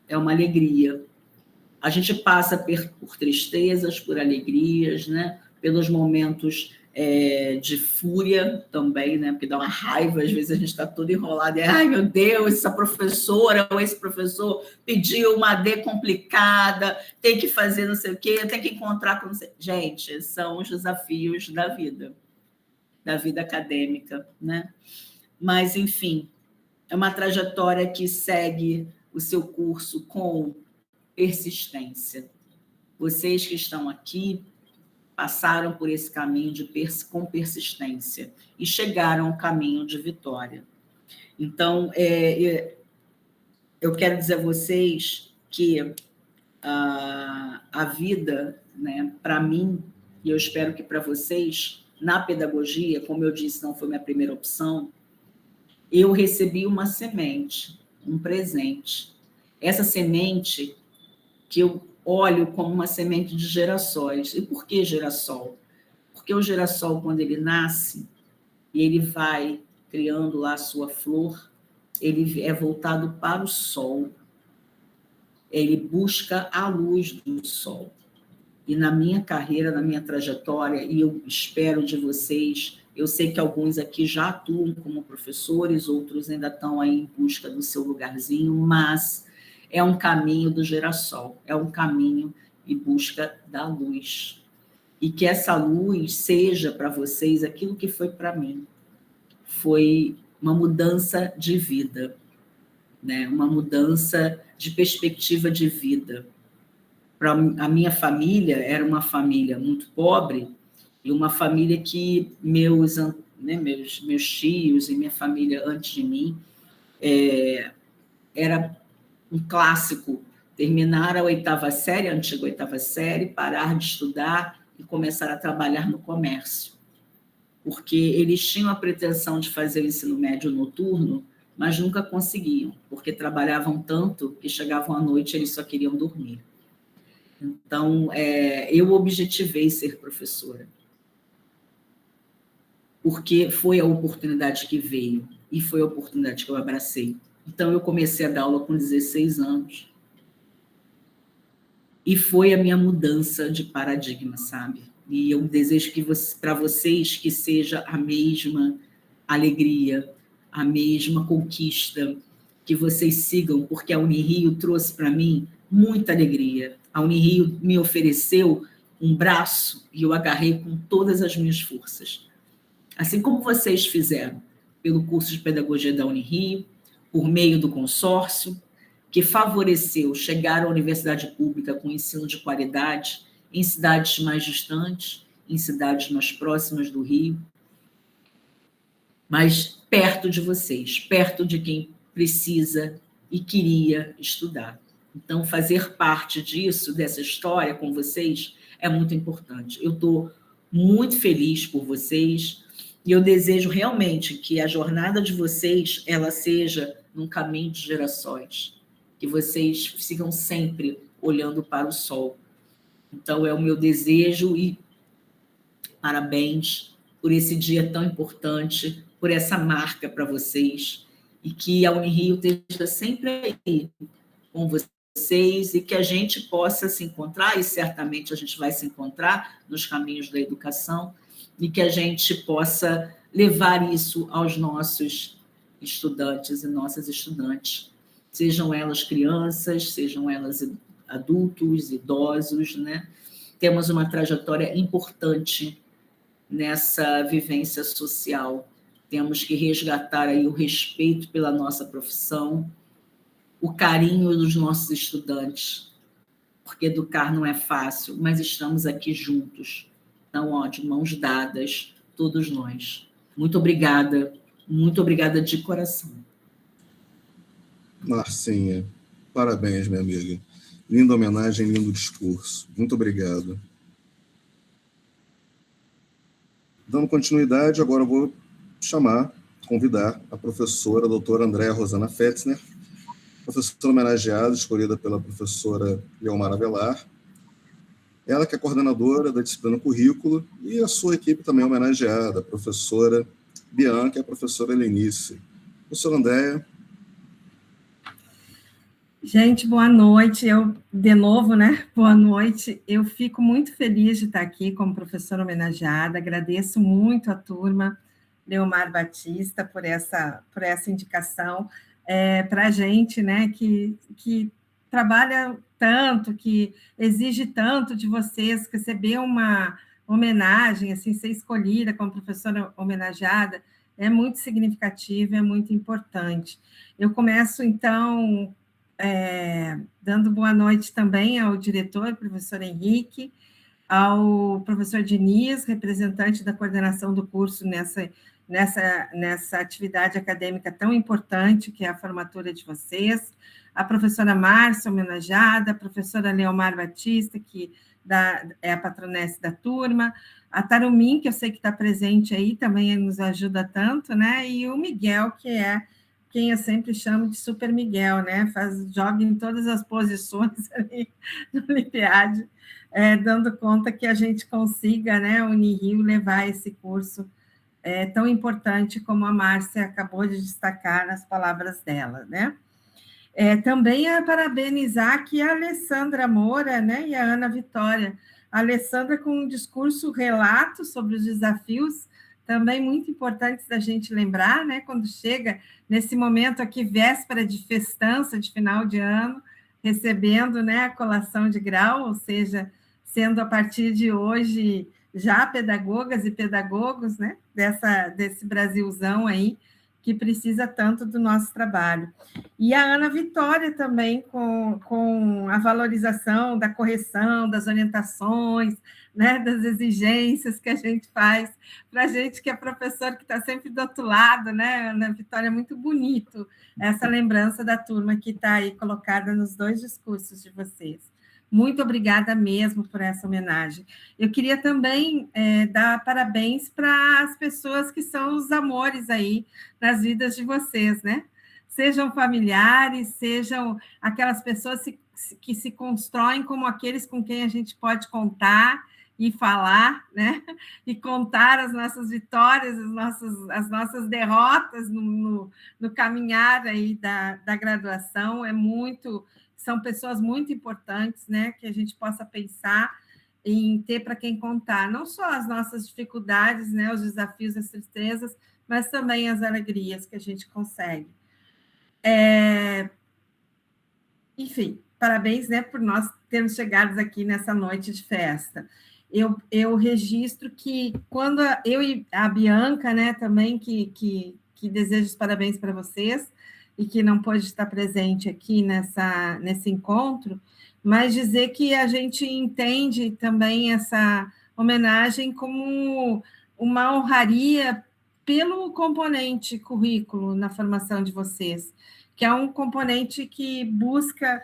é uma alegria. A gente passa por tristezas, por alegrias, né? Pelos momentos de fúria também, né? Porque dá uma raiva, às vezes a gente está todo enrolado, ai meu Deus, essa professora ou esse professor pediu uma AD complicada, tem que fazer não sei o quê, tem que encontrar com não sei... Gente, são os desafios da vida acadêmica, né? Mas, enfim, é uma trajetória que segue o seu curso com persistência. Vocês que estão aqui passaram por esse caminho com persistência e chegaram ao caminho de vitória. Então, eu quero dizer a vocês que a vida, né, para mim, e eu espero que para vocês, na pedagogia, como eu disse, não foi minha primeira opção, eu recebi uma semente, um presente. Essa semente que eu olho como uma semente de girassóis. E por que girassol? Porque o girassol, quando ele nasce, e ele vai criando lá a sua flor, ele é voltado para o sol. Ele busca a luz do sol. E na minha carreira, na minha trajetória, e eu espero de vocês, eu sei que alguns aqui já atuam como professores, outros ainda estão aí em busca do seu lugarzinho, mas é um caminho do girassol, é um caminho em busca da luz. E que essa luz seja para vocês aquilo que foi para mim. Foi uma mudança de vida, né? Uma mudança de perspectiva de vida. Para a minha família, era uma família muito pobre, e uma família que meus tios e minha família antes de mim, era um clássico, terminar a 8ª série, a antiga 8ª série, parar de estudar e começar a trabalhar no comércio. Porque eles tinham a pretensão de fazer o ensino médio noturno, mas nunca conseguiam, porque trabalhavam tanto que chegavam à noite e eles só queriam dormir. Então, eu objetivei ser professora, porque foi a oportunidade que veio e foi a oportunidade que eu abracei. Então, eu comecei a dar aula com 16 anos. E foi a minha mudança de paradigma, sabe? E eu desejo que para vocês que seja a mesma alegria, a mesma conquista, que vocês sigam, porque a Unirio trouxe para mim muita alegria. A Unirio me ofereceu um braço e eu agarrei com todas as minhas forças. Assim como vocês fizeram pelo curso de pedagogia da Unirio, por meio do consórcio, que favoreceu chegar à universidade pública com ensino de qualidade em cidades mais distantes, em cidades mais próximas do Rio, mas perto de vocês, perto de quem precisa e queria estudar. Então, fazer parte disso, dessa história com vocês, é muito importante. Eu estou muito feliz por vocês e eu desejo realmente que a jornada de vocês ela seja num caminho de gerações, que vocês sigam sempre olhando para o sol. Então, é o meu desejo e parabéns por esse dia tão importante, por essa marca para vocês, e que a Unirio esteja sempre aí com vocês e que a gente possa se encontrar, e certamente a gente vai se encontrar nos caminhos da educação, e que a gente possa levar isso aos nossos estudantes e nossas estudantes, sejam elas crianças, sejam elas adultos, idosos, né? Temos uma trajetória importante nessa vivência social. Temos que resgatar aí o respeito pela nossa profissão, o carinho dos nossos estudantes, porque educar não é fácil, mas estamos aqui juntos. Então, ó, de mãos dadas, todos nós. Muito obrigada de coração. Marcinha, parabéns, minha amiga. Linda homenagem, lindo discurso. Muito obrigado. Dando continuidade, agora eu vou convidar a professora, a doutora Andréa Rosana Fetzner, professora homenageada, escolhida pela professora Leomar Avelar. Ela que é coordenadora da disciplina Currículo, e a sua equipe também homenageada, a professora Bianca e a professora Helenice. Professora Andréa. Gente, boa noite. De novo, né? Boa noite. Eu fico muito feliz de estar aqui como professora homenageada. Agradeço muito a turma Leomar Batista por essa indicação para a gente, né? Que trabalha tanto, que exige tanto de vocês, receber uma homenagem, assim, ser escolhida como professora homenageada, é muito significativo, é muito importante. Eu começo, então, dando boa noite também ao diretor, professor Henrique, ao professor Diniz, representante da coordenação do curso nessa atividade acadêmica tão importante, que é a formatura de vocês, a professora Márcia, homenageada, a professora Leomar Batista, que é a patronesse da turma, a Tarumin, que eu sei que está presente aí, também nos ajuda tanto, né? E o Miguel, que é quem eu sempre chamo de Super Miguel, né? Joga em todas as posições ali no Olimpiade, dando conta que a gente consiga, né, Unirio, levar esse curso tão importante como a Márcia acabou de destacar nas palavras dela, né? Também parabenizar aqui a Alessandra Moura, né, e a Ana Vitória. A Alessandra com um discurso relato sobre os desafios, também muito importantes da gente lembrar, né, quando chega nesse momento aqui, véspera de festança de final de ano, recebendo, né, a colação de grau, ou seja, sendo a partir de hoje já pedagogas e pedagogos, né, desse Brasilzão aí, que precisa tanto do nosso trabalho. E a Ana Vitória também, com a valorização da correção, das orientações, né, das exigências que a gente faz para a gente que é professor, que está sempre do outro lado, né, Ana Vitória, é muito bonito essa lembrança da turma que está aí colocada nos dois discursos de vocês. Muito obrigada mesmo por essa homenagem. Eu queria também dar parabéns para as pessoas que são os amores aí nas vidas de vocês, né? Sejam familiares, sejam aquelas pessoas que se constroem como aqueles com quem a gente pode contar e falar, né? E contar as nossas vitórias, as nossas derrotas no caminhar aí da graduação. São pessoas muito importantes, né, que a gente possa pensar em ter para quem contar, não só as nossas dificuldades, né, os desafios, as tristezas, mas também as alegrias que a gente consegue. Enfim, parabéns, né, por nós termos chegado aqui nessa noite de festa. Eu registro que quando eu e a Bianca, né, também, que desejo os parabéns para vocês, e que não pôde estar presente aqui nesse encontro, mas dizer que a gente entende também essa homenagem como uma honraria pelo componente currículo na formação de vocês, que é um componente que busca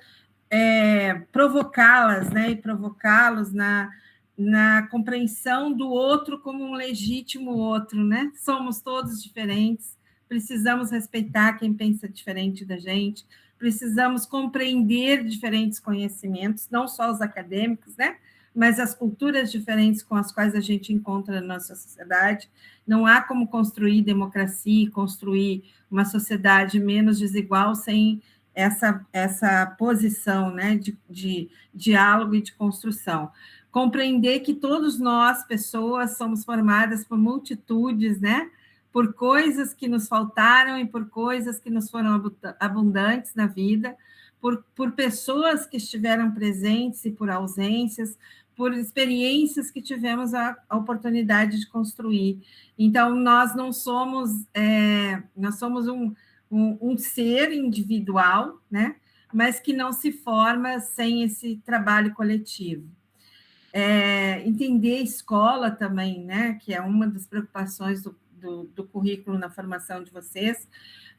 provocá-las, né, e provocá-los na compreensão do outro como um legítimo outro, né? Somos todos diferentes, precisamos respeitar quem pensa diferente da gente, precisamos compreender diferentes conhecimentos, não só os acadêmicos, né? Mas as culturas diferentes com as quais a gente encontra na nossa sociedade. Não há como construir democracia, construir uma sociedade menos desigual sem essa posição, né, de diálogo e de construção. Compreender que todos nós, pessoas, somos formadas por multitudes, né, por coisas que nos faltaram e por coisas que nos foram abundantes na vida, por pessoas que estiveram presentes e por ausências, por experiências que tivemos a oportunidade de construir. Então, nós não somos, nós somos um ser individual, né, mas que não se forma sem esse trabalho coletivo. Entender a escola também, né, que é uma das preocupações do currículo na formação de vocês,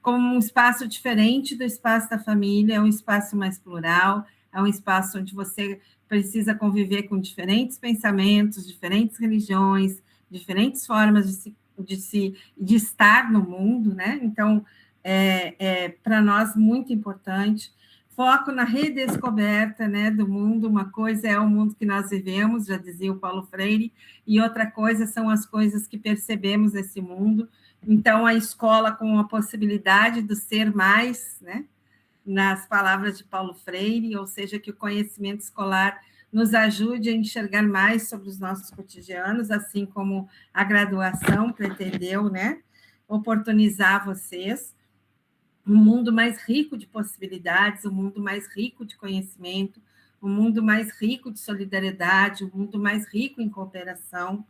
como um espaço diferente do espaço da família, é um espaço mais plural, é um espaço onde você precisa conviver com diferentes pensamentos, diferentes religiões, diferentes formas de estar no mundo, né? Então, para nós muito importante. Foco na redescoberta, né, do mundo. Uma coisa é o mundo que nós vivemos, já dizia o Paulo Freire, e outra coisa são as coisas que percebemos nesse mundo. Então, a escola com a possibilidade do ser mais, né, nas palavras de Paulo Freire, ou seja, que o conhecimento escolar nos ajude a enxergar mais sobre os nossos cotidianos, assim como a graduação pretendeu, né, oportunizar vocês um mundo mais rico de possibilidades, um mundo mais rico de conhecimento, um mundo mais rico de solidariedade, um mundo mais rico em cooperação.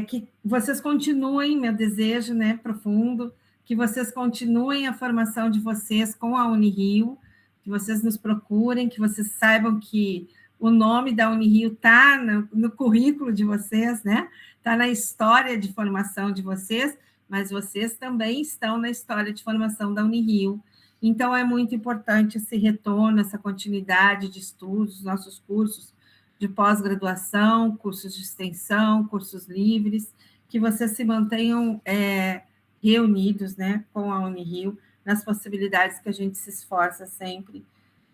Que vocês continuem, meu desejo, né, profundo, que vocês continuem a formação de vocês com a Unirio, que vocês nos procurem, que vocês saibam que o nome da Unirio está no currículo de vocês, né? Está na história de formação de vocês, mas vocês também estão na história de formação da Unirio. Então, é muito importante esse retorno, essa continuidade de estudos, nossos cursos de pós-graduação, cursos de extensão, cursos livres, que vocês se mantenham reunidos, né, com a Unirio, nas possibilidades que a gente se esforça sempre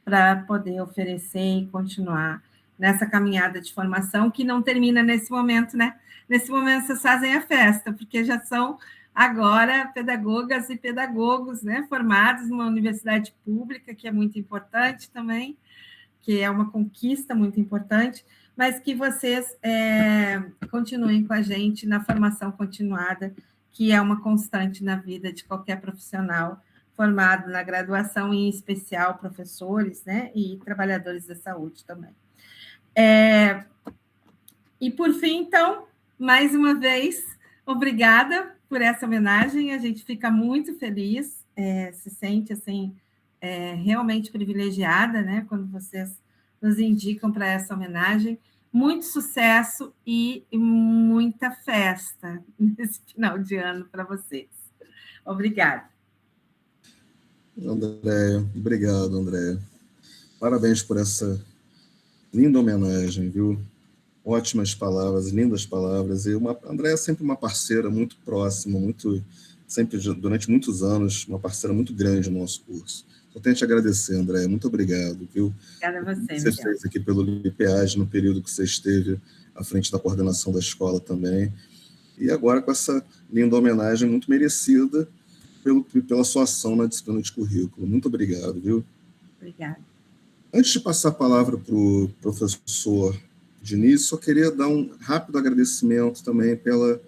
para poder oferecer e continuar nessa caminhada de formação, que não termina nesse momento, né? Nesse momento, vocês fazem a festa, porque já são agora pedagogas e pedagogos, né, formados numa universidade pública, que é muito importante também, que é uma conquista muito importante, mas que vocês continuem com a gente na formação continuada, que é uma constante na vida de qualquer profissional formado na graduação, em especial professores, né, e trabalhadores da saúde também. E, por fim, então, mais uma vez, obrigada por essa homenagem, a gente fica muito feliz, se sente, assim, realmente privilegiada, né, quando vocês nos indicam para essa homenagem. Muito sucesso e muita festa nesse final de ano para vocês. Obrigada. Andréia, obrigado, Andréia. Parabéns por essa linda homenagem, viu? Ótimas palavras, lindas palavras. E a Andréia é sempre uma parceira muito próxima, sempre durante muitos anos, uma parceira muito grande no nosso curso. Eu tenho que te agradecer, Andréia. Muito obrigado, viu? Obrigada a você, Você fez aqui pelo LIPEAD no período que você esteve à frente da coordenação da escola também. E agora com essa linda homenagem muito merecida pela sua ação na disciplina de currículo. Muito obrigado, viu? Obrigada. Antes de passar a palavra para o professor Diniz, só queria dar um rápido agradecimento também pela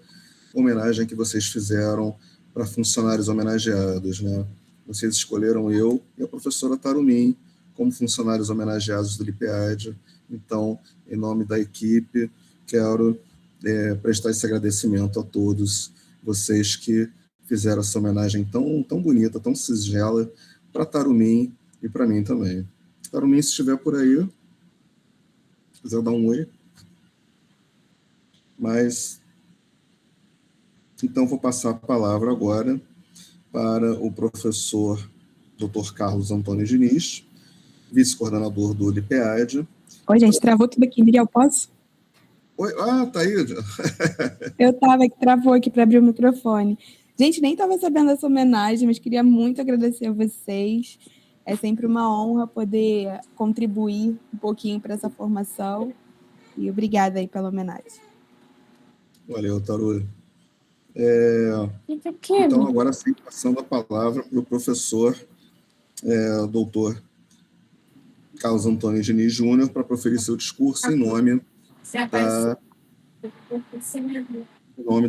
homenagem que vocês fizeram para funcionários homenageados, né? Vocês escolheram eu e a professora Tarumim como funcionários homenageados do LIPEAD. Então, em nome da equipe, quero prestar esse agradecimento a todos vocês que fizeram essa homenagem tão bonita, tão singela para Tarumim e para mim também. Carolina, se estiver por aí, se quiser dar um oi. Mas, então, vou passar a palavra agora para o professor Dr. Carlos Antônio Diniz, vice-coordenador do LIPEAD. Oi, gente, travou tudo aqui. Miguel, posso? Oi, tá aí. Eu estava aqui, travou aqui para abrir o microfone. Gente, nem estava sabendo dessa homenagem, mas queria muito agradecer a vocês. É sempre uma honra poder contribuir um pouquinho para essa formação. E obrigada aí pela homenagem. Valeu, Taru. Então, agora sim, passando a palavra para o professor doutor Carlos Antônio Diniz Júnior para proferir seu discurso em nome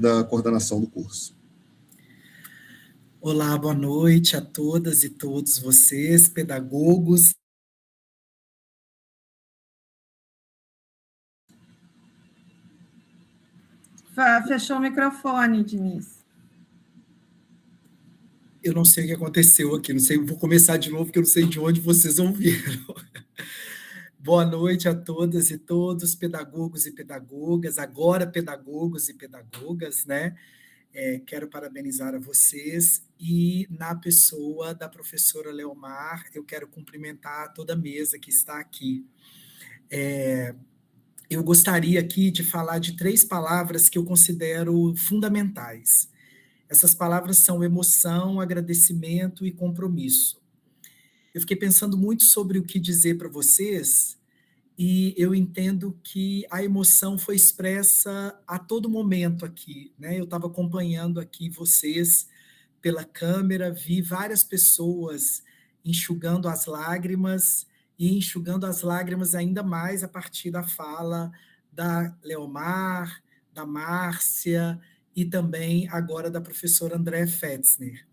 da coordenação do curso. Olá, boa noite a todas e todos vocês, pedagogos. Fechou o microfone, Diniz. Eu não sei o que aconteceu aqui, não sei, vou começar de novo, porque eu não sei de onde vocês ouviram. Boa noite a todas e todos, pedagogos e pedagogas, agora pedagogos e pedagogas, né? Quero parabenizar a vocês e, na pessoa da professora Leomar, eu quero cumprimentar toda a mesa que está aqui. Eu gostaria aqui de falar de 3 palavras que eu considero fundamentais. Essas palavras são emoção, agradecimento e compromisso. Eu fiquei pensando muito sobre o que dizer para vocês e eu entendo que a emoção foi expressa a todo momento aqui, né? Eu estava acompanhando aqui vocês pela câmera, vi várias pessoas enxugando as lágrimas e enxugando as lágrimas ainda mais a partir da fala da Leomar, da Márcia e também agora da professora Andréa Fetzner.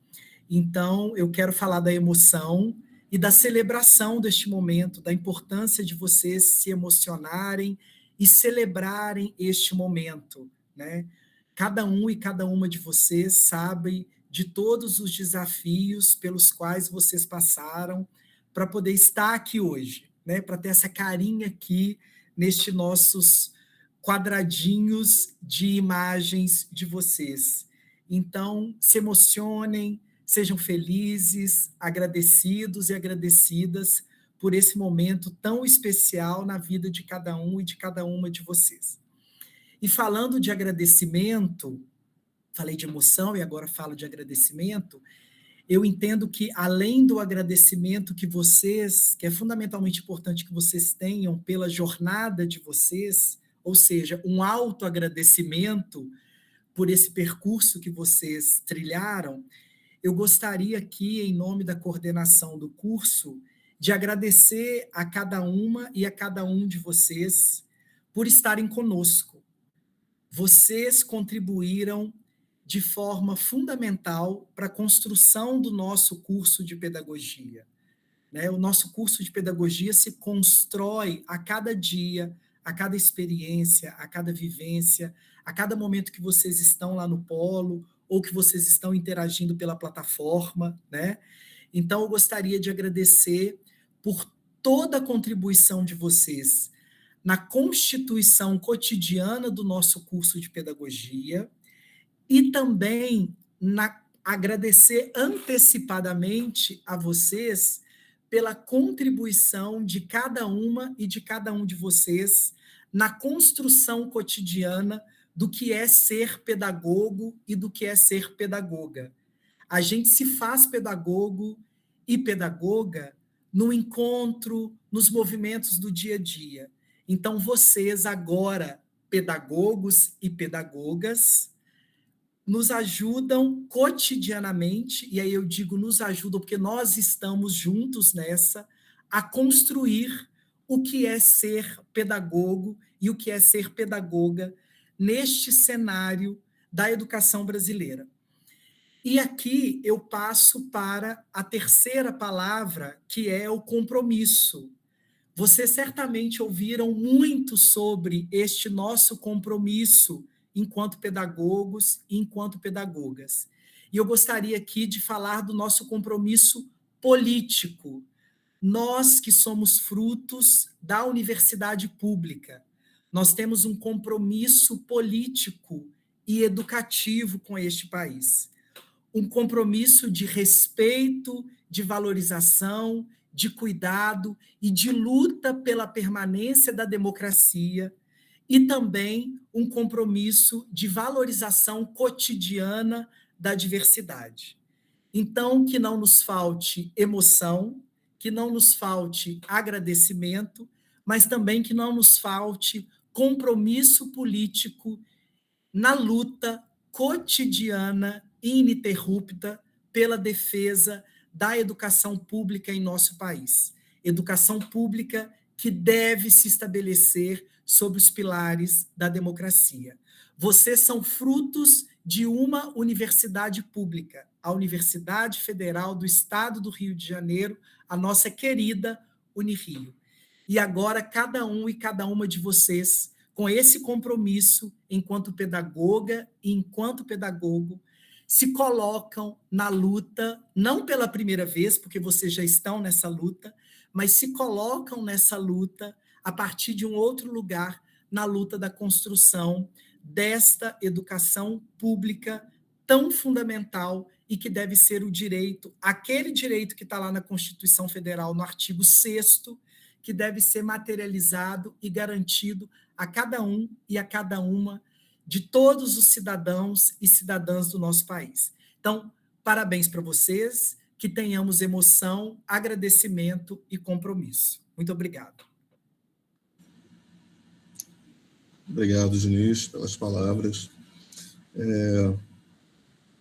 Então, eu quero falar da emoção e da celebração deste momento, da importância de vocês se emocionarem e celebrarem este momento, né? Cada um e cada uma de vocês sabe de todos os desafios pelos quais vocês passaram para poder estar aqui hoje, né? Para ter essa carinha aqui nestes nossos quadradinhos de imagens de vocês. Então, se emocionem, sejam felizes, agradecidos e agradecidas por esse momento tão especial na vida de cada um e de cada uma de vocês. E falando de agradecimento, falei de emoção e agora falo de agradecimento, eu entendo que, além do agradecimento que é fundamentalmente importante que vocês tenham pela jornada de vocês, ou seja, um autoagradecimento por esse percurso que vocês trilharam, eu gostaria aqui, em nome da coordenação do curso, de agradecer a cada uma e a cada um de vocês por estarem conosco. Vocês contribuíram de forma fundamental para a construção do nosso curso de pedagogia. Né? O nosso curso de pedagogia se constrói a cada dia, a cada experiência, a cada vivência, a cada momento que vocês estão lá no polo ou que vocês estão interagindo pela plataforma, né? Então, eu gostaria de agradecer por toda a contribuição de vocês na constituição cotidiana do nosso curso de pedagogia e também agradecer antecipadamente a vocês pela contribuição de cada uma e de cada um de vocês na construção cotidiana do que é ser pedagogo e do que é ser pedagoga. A gente se faz pedagogo e pedagoga no encontro, nos movimentos do dia a dia. Então, vocês agora, pedagogos e pedagogas, nos ajudam cotidianamente, e aí eu digo nos ajudam porque nós estamos juntos nessa, a construir o que é ser pedagogo e o que é ser pedagoga neste cenário da educação brasileira. E aqui eu passo para a terceira palavra, que é o compromisso. Vocês certamente ouviram muito sobre este nosso compromisso enquanto pedagogos e enquanto pedagogas. E eu gostaria aqui de falar do nosso compromisso político, Nós que somos frutos da universidade pública, nós temos um compromisso político e educativo com este país. Um compromisso de respeito, de valorização, de cuidado e de luta pela permanência da democracia, e também um compromisso de valorização cotidiana da diversidade. Então, que não nos falte emoção, que não nos falte agradecimento, mas também que não nos falte compromisso político na luta cotidiana e ininterrupta pela defesa da educação pública em nosso país. Educação pública que deve se estabelecer sob os pilares da democracia. Vocês são frutos de uma universidade pública, a Universidade Federal do Estado do Rio de Janeiro, a nossa querida Unirio. E agora, cada um e cada uma de vocês, com esse compromisso, enquanto pedagoga e enquanto pedagogo, se colocam na luta, não pela primeira vez, porque vocês já estão nessa luta, mas se colocam nessa luta a partir de um outro lugar, na luta da construção desta educação pública tão fundamental e que deve ser o direito, aquele direito que está lá na Constituição Federal, no artigo 6º, que deve ser materializado e garantido a cada um e a cada uma de todos os cidadãos e cidadãs do nosso país. Então, parabéns para vocês, que tenhamos emoção, agradecimento e compromisso. Muito obrigado. Obrigado, Diniz, pelas palavras.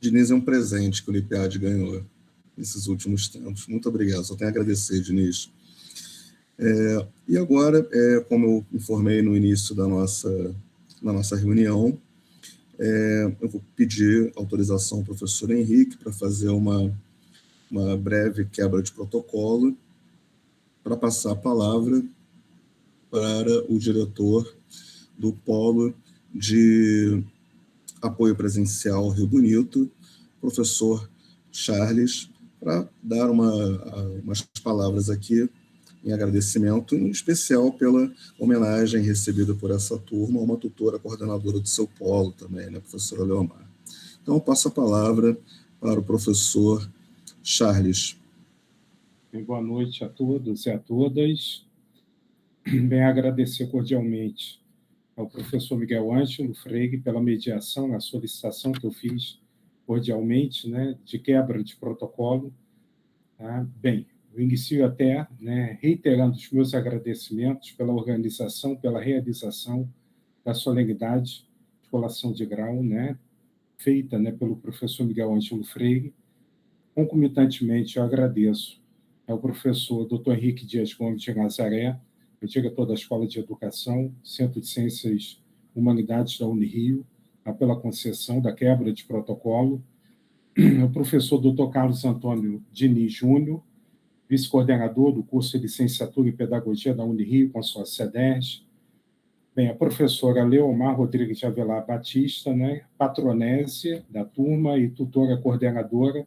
Diniz é um presente que o LIPEAD ganhou nesses últimos tempos. Muito obrigado, só tenho a agradecer, Diniz. E agora, como eu informei no início da nossa reunião, eu vou pedir autorização ao professor Henrique para fazer uma breve quebra de protocolo, para passar a palavra para o diretor do Polo de Apoio Presencial Rio Bonito, professor Charles, para dar umas palavras aqui em agradecimento, em especial pela homenagem recebida por essa turma, uma tutora coordenadora do seu polo também, né, professora Leomar. Então, eu passo a palavra para o professor Charles. Boa noite a todos e a todas. Venho agradecer cordialmente ao professor Miguel Ângelo Freire pela mediação na solicitação que eu fiz cordialmente, né, de quebra de protocolo. Tá? Bem, eu inicio até, né, reiterando os meus agradecimentos pela organização, pela realização da solenidade de colação de grau, né, feita, né, pelo professor Miguel Ângelo Freire. Concomitantemente, eu agradeço ao professor Dr. Henrique Dias Gomes de Nazaré, o diretor da Escola de Educação, Centro de Ciências Humanidades da Unirio, pela concessão da quebra de protocolo, o professor Dr. Carlos Antônio Diniz Júnior, vice-coordenador do curso de Licenciatura em Pedagogia da Unirio, consórcio CEDERJ, bem, a professora Leomar Rodrigues de Avelar Batista, né, patronese da turma e tutora coordenadora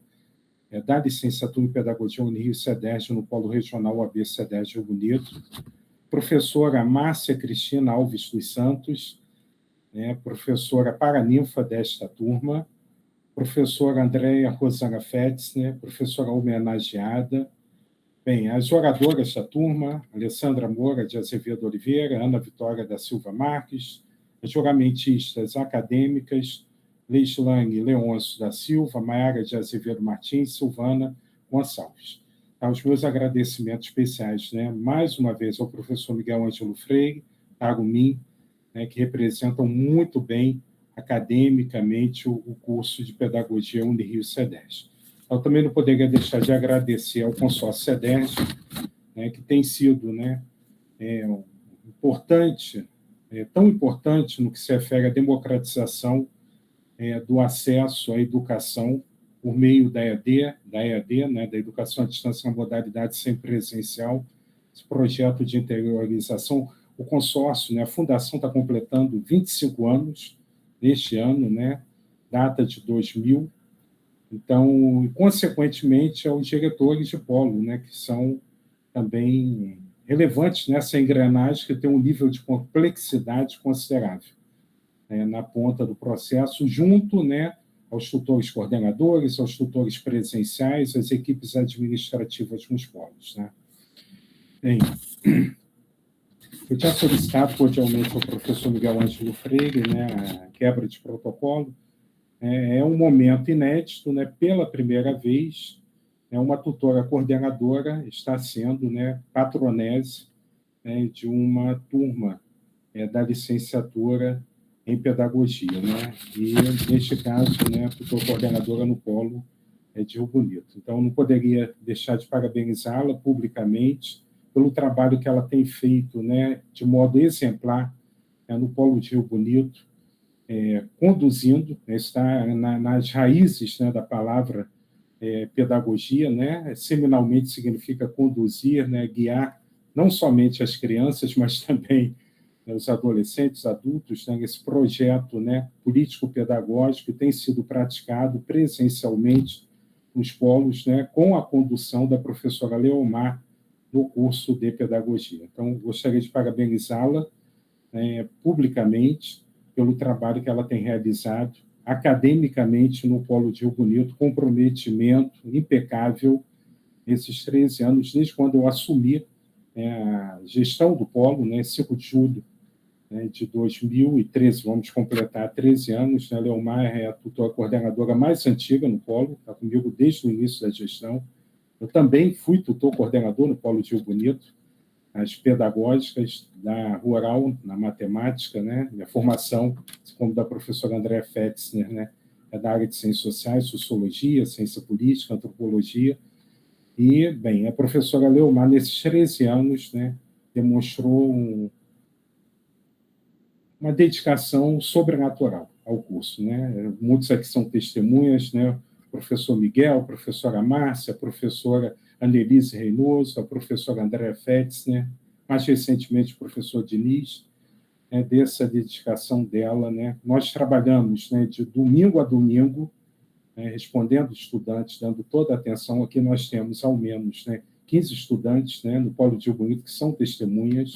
da Licenciatura em Pedagogia Unirio CEDERJ no Polo Regional AB CEDERJ Rio Bonito, professora Márcia Cristina Alves dos Santos, né, professora paraninfa desta turma, professora Andréia Rosana Fetzner, professora homenageada, bem, as oradoras da turma, Alessandra Moura de Azevedo Oliveira, Ana Vitória da Silva Marques, as juramentistas acadêmicas, Leislane Leôncio da Silva, Maiara de Azevedo Martins, Silvana Gonçalves. Os meus agradecimentos especiais, né, mais uma vez, ao professor Miguel Ângelo Freire, Tarumim, né, que representam muito bem, academicamente, o curso de Pedagogia Unirio CEDERJ. Eu também não poderia deixar de agradecer ao consórcio CEDERJ, né, que tem sido, né, importante, tão importante no que se refere à democratização do acesso à educação por meio da EAD, né, da educação à distância na modalidade semipresencial, esse projeto de interiorização. O consórcio, né, a fundação está completando 25 anos neste ano, né, data de 2000. Então, consequentemente, aos diretores de polo, né, que são também relevantes nessa engrenagem que tem um nível de complexidade considerável, né, na ponta do processo, junto, né, aos tutores coordenadores, aos tutores presenciais, às equipes administrativas nos polos, né. Bem, eu tinha solicitado cordialmente ao professor Miguel Ângelo Freire, né, a quebra de protocolo. É um momento inédito, né, pela primeira vez, uma tutora coordenadora está sendo, né, patronese, né, de uma turma da licenciatura em pedagogia, né, e, neste caso, né, a tutora coordenadora no polo de Rio Bonito. Então, não poderia deixar de parabenizá-la publicamente pelo trabalho que ela tem feito, né, de modo exemplar, no polo de Rio Bonito, conduzindo, né, está nas raízes, né, da palavra pedagogia, né, seminalmente significa conduzir, né, guiar não somente as crianças, mas também, né, os adolescentes, adultos, né, esse projeto, né, político-pedagógico que tem sido praticado presencialmente nos polos, né, com a condução da professora Leomar no curso de pedagogia. Então, gostaria de parabenizá-la publicamente pelo trabalho que ela tem realizado academicamente no Polo de Rio Bonito, comprometimento impecável nesses 13 anos, desde quando eu assumi a gestão do Polo, 5 de julho de 2013, vamos completar 13 anos. A Leomar é a tutora coordenadora mais antiga no Polo, está comigo desde o início da gestão. Eu também fui tutor coordenador no Polo de Rio Bonito, as pedagógicas da rural, na matemática, né? Minha formação, como da professora Andréa Fetzner, né? É da área de ciências sociais, sociologia, ciência política, antropologia. E, bem, a professora Leomar, nesses 13 anos, né, demonstrou uma dedicação sobrenatural ao curso, né? Muitos aqui são testemunhas, né? O professor Miguel, a professora Márcia, a professora Annelise Reynoso, a professora Andréa Fetzner, mais recentemente o professor Diniz, dessa dedicação dela, né? Nós trabalhamos, né, de domingo a domingo, respondendo estudantes, dando toda a atenção. Aqui nós temos ao menos, né, 15 estudantes, né, no Polo de Rio Bonito, que são testemunhas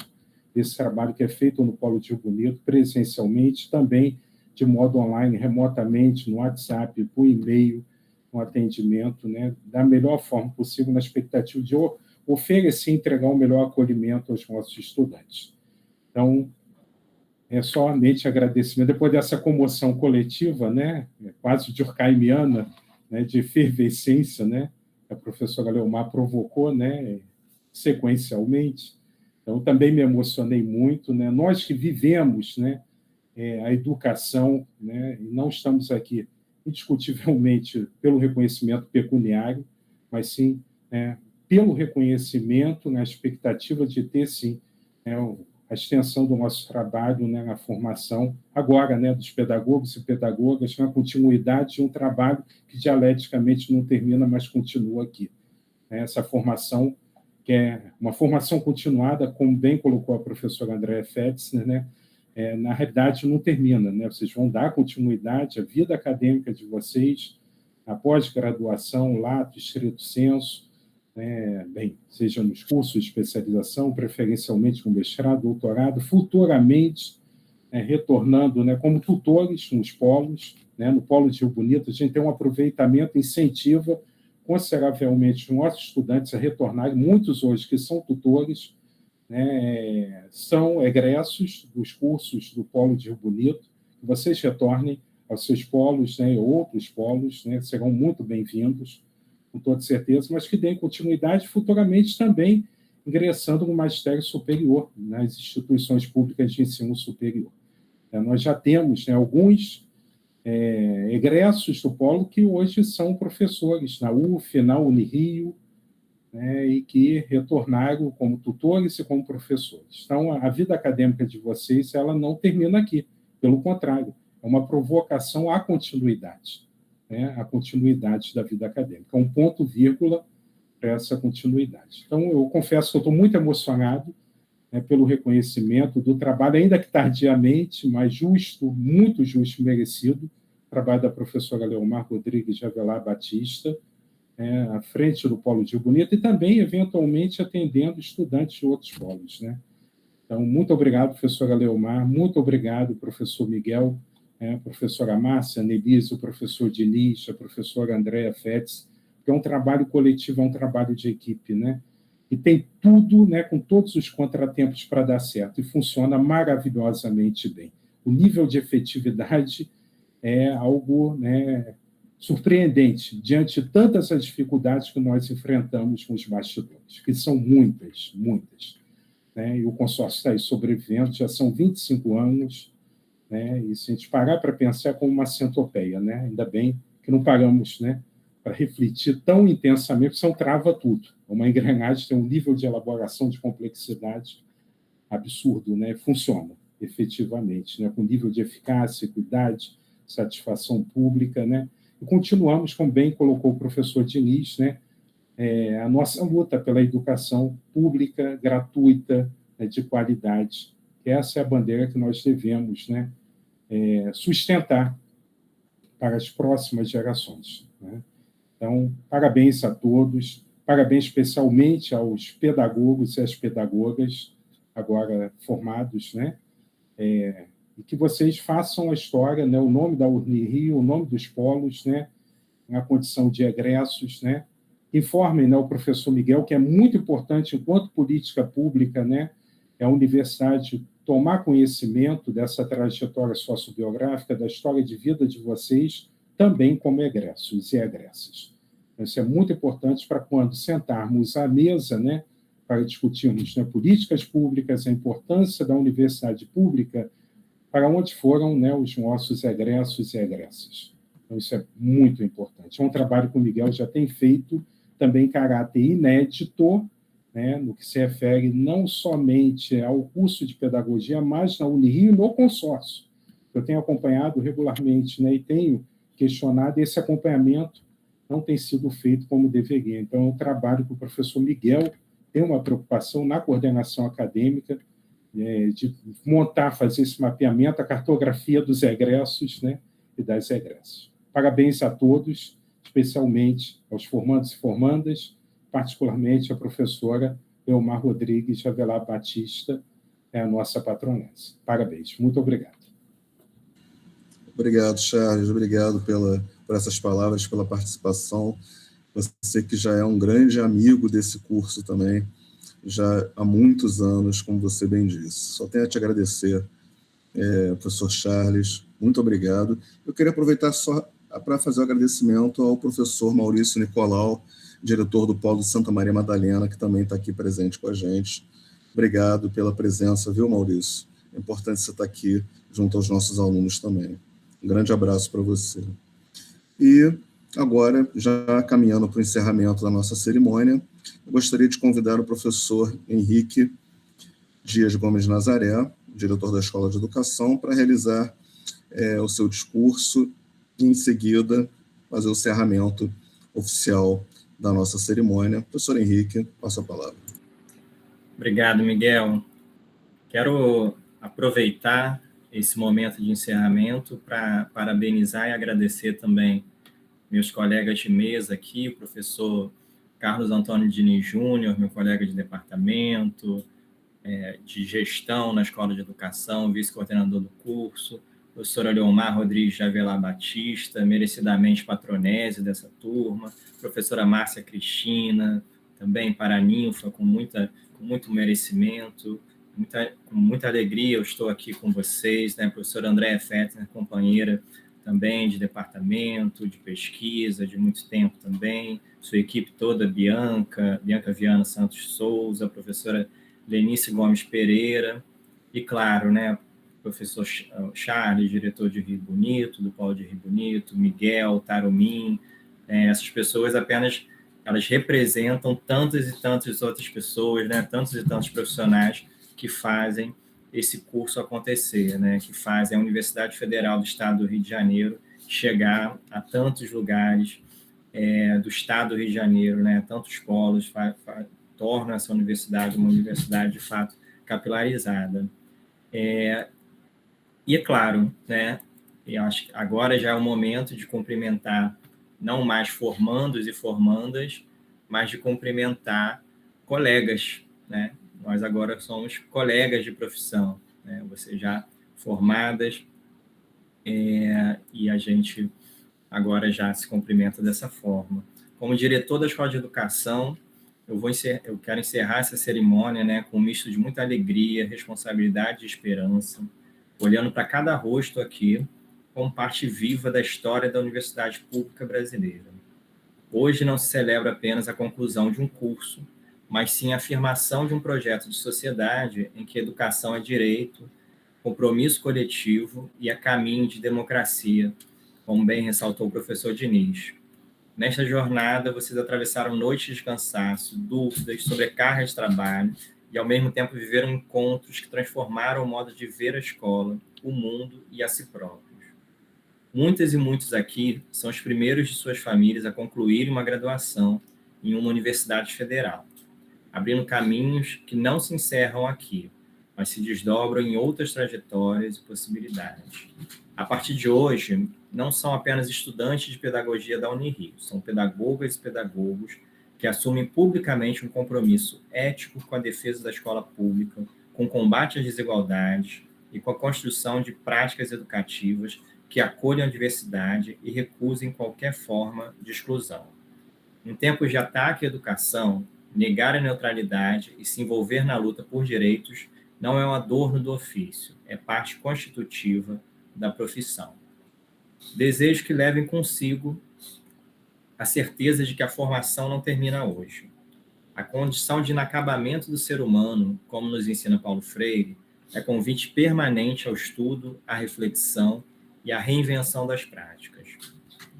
desse trabalho que é feito no Polo de Rio Bonito, presencialmente, também de modo online, remotamente, no WhatsApp, por e-mail, no atendimento, né, da melhor forma possível, na expectativa de oferecer e entregar o melhor acolhimento aos nossos estudantes. Então, é somente agradecimento. Depois dessa comoção coletiva, né, quase durkheimiana, né, de efervescência, né, que a professora Leomar provocou, né, sequencialmente. Então, também me emocionei muito, né, nós que vivemos, né, a educação, né, e não estamos aqui indiscutivelmente pelo reconhecimento pecuniário, mas sim pelo reconhecimento, na expectativa de ter, sim, a extensão do nosso trabalho, né, na formação, agora, né, dos pedagogos e pedagogas, na continuidade de um trabalho que dialeticamente não termina, mas continua aqui. Essa formação, que é uma formação continuada, como bem colocou a professora Andréa Fetzner, né, na realidade não termina, né? Vocês vão dar continuidade à vida acadêmica de vocês, a pós-graduação, lato, estrito sensu, bem, seja nos cursos de especialização, preferencialmente com mestrado, doutorado, futuramente retornando, né, como tutores nos polos, né, no Polo de Rio Bonito. A gente tem um aproveitamento, incentiva consideravelmente os nossos estudantes a retornarem, muitos hoje que são tutores, né, são egressos dos cursos do Polo de Rio Bonito. Que vocês retornem aos seus polos, né, outros polos, né, serão muito bem-vindos, com toda certeza, mas que deem continuidade futuramente também ingressando no magistério superior, nas instituições públicas de ensino superior. Nós já temos, né, alguns egressos do Polo que hoje são professores na UF, na Unirio, né, e que retornaram como tutores e como professores. Então, a vida acadêmica de vocês, ela não termina aqui, pelo contrário, é uma provocação à continuidade, né, à continuidade da vida acadêmica, é um ponto vírgula para essa continuidade. Então, eu confesso que eu estou muito emocionado, né, pelo reconhecimento do trabalho, ainda que tardiamente, mas justo, muito justo e merecido, o trabalho da professora Leomar Rodrigues de Avelar Batista, à frente do Polo de Rio Bonito e também, eventualmente, atendendo estudantes de outros polos, né? Então, muito obrigado, professora Leomar, muito obrigado, professor Miguel, professora Márcia, Nelise, o professor Diniz, a professora Andréa Fetz, que é um trabalho coletivo, é um trabalho de equipe, né? E tem tudo, né, com todos os contratempos para dar certo, e funciona maravilhosamente bem. O nível de efetividade é algo, né, surpreendente, diante de tantas as dificuldades que nós enfrentamos com os bastidores, que são muitas, muitas. Né? E o consórcio está aí sobrevivendo, já são 25 anos, né? E se a gente parar para pensar, é como uma centopeia, né? Ainda bem que não paramos, né, para refletir tão intensamente, que são trava tudo. Uma engrenagem tem um nível de elaboração, de complexidade absurdo, né? Funciona efetivamente, né? Com nível de eficácia, equidade, satisfação pública, né? E continuamos, como bem colocou o professor Diniz, né, a nossa luta pela educação pública, gratuita, né, de qualidade. Essa é a bandeira que nós devemos, né, sustentar para as próximas gerações. Né? Então, parabéns a todos, parabéns especialmente aos pedagogos e às pedagogas agora formados, né? E que vocês façam a história, né, o nome da Unirio, o nome dos polos, né, na condição de egressos, né? Informem, né, o professor Miguel, que é muito importante, enquanto política pública, né, a universidade tomar conhecimento dessa trajetória sociobiográfica, da história de vida de vocês, também como egressos e egressas. Isso é muito importante para quando sentarmos à mesa, né, para discutirmos, né, políticas públicas, a importância da universidade pública, para onde foram, né, os nossos egressos e egressas. Então, isso é muito importante. É um trabalho que o Miguel já tem feito, também em caráter inédito, né, no que se refere não somente ao curso de pedagogia, mas na Unirio e no consórcio. Eu tenho acompanhado regularmente, né, e tenho questionado, esse acompanhamento não tem sido feito como deveria. Então, é um trabalho que o professor Miguel tem uma preocupação na coordenação acadêmica, de montar, fazer esse mapeamento, a cartografia dos egressos, né, e das egressas. Parabéns a todos, especialmente aos formandos e formandas, particularmente a professora Leomar Rodrigues de Avelar Batista, a nossa patronessa. Parabéns, muito obrigado. Obrigado, Charles, obrigado por essas palavras, pela participação. Você que já é um grande amigo desse curso também, já há muitos anos, como você bem disse. Só tenho a te agradecer, professor Charles, muito obrigado. Eu queria aproveitar só para fazer o agradecimento ao professor Maurício Nicolau, diretor do Polo de Santa Maria Madalena, que também está aqui presente com a gente. Obrigado pela presença, viu, Maurício? É importante você estar aqui junto aos nossos alunos também. Um grande abraço para você. E agora, já caminhando para o encerramento da nossa cerimônia, eu gostaria de convidar o professor Henrique Dias Gomes Nazaré, diretor da Escola de Educação, para realizar o seu discurso e, em seguida, fazer o encerramento oficial da nossa cerimônia. Professor Henrique, passo a palavra. Obrigado, Miguel. Quero aproveitar esse momento de encerramento para parabenizar e agradecer também meus colegas de mesa aqui, o professor Carlos Antônio Diniz Júnior, meu colega de departamento, de gestão na Escola de Educação, vice-coordenador do curso, professora Leomar Rodrigues de Avelar Batista, merecidamente patronese dessa turma, professora Márcia Cristina, também paraninfa, com muito merecimento, com muita alegria eu estou aqui com vocês, né? Professora Andréa Fettner, companheira também de departamento, de pesquisa, de muito tempo também, sua equipe toda, Bianca Viana Santos Souza, professora Lenice Gomes Pereira, e claro, né, professor Charles, diretor de Rio Bonito, do Polo de Rio Bonito, Miguel, Tarumim, essas pessoas apenas, elas representam tantas e tantas outras pessoas, né, tantos e tantos profissionais que fazem esse curso acontecer, né, que fazem a Universidade Federal do Estado do Rio de Janeiro chegar a tantos lugares do Estado do Rio de Janeiro, né, tantos polos, tornam essa universidade uma universidade, de fato, capilarizada. E, é claro, né, eu acho que agora já é o momento de cumprimentar não mais formandos e formandas, mas de cumprimentar colegas, né? Nós agora somos colegas de profissão, né? Vocês já formadas, e a gente agora já se cumprimenta dessa forma. Como diretor da Escola de Educação, eu quero encerrar essa cerimônia, né, com um misto de muita alegria, responsabilidade e esperança, olhando para cada rosto aqui como parte viva da história da Universidade Pública Brasileira. Hoje não se celebra apenas a conclusão de um curso, mas sim a afirmação de um projeto de sociedade em que educação é direito, compromisso coletivo e a caminho de democracia, como bem ressaltou o professor Diniz. Nesta jornada, vocês atravessaram noites de cansaço, dúvidas, sobrecarga de trabalho e, ao mesmo tempo, viveram encontros que transformaram o modo de ver a escola, o mundo e a si próprios. Muitas e muitos aqui são os primeiros de suas famílias a concluírem uma graduação em uma universidade federal, abrindo caminhos que não se encerram aqui, mas se desdobram em outras trajetórias e possibilidades. A partir de hoje, não são apenas estudantes de pedagogia da Unirio, são pedagogas e pedagogos que assumem publicamente um compromisso ético com a defesa da escola pública, com o combate às desigualdades e com a construção de práticas educativas que acolham a diversidade e recusem qualquer forma de exclusão. Em tempos de ataque à educação, negar a neutralidade e se envolver na luta por direitos não é um adorno do ofício, é parte constitutiva da profissão. Desejo que levem consigo a certeza de que a formação não termina hoje. A condição de inacabamento do ser humano, como nos ensina Paulo Freire, é convite permanente ao estudo, à reflexão e à reinvenção das práticas.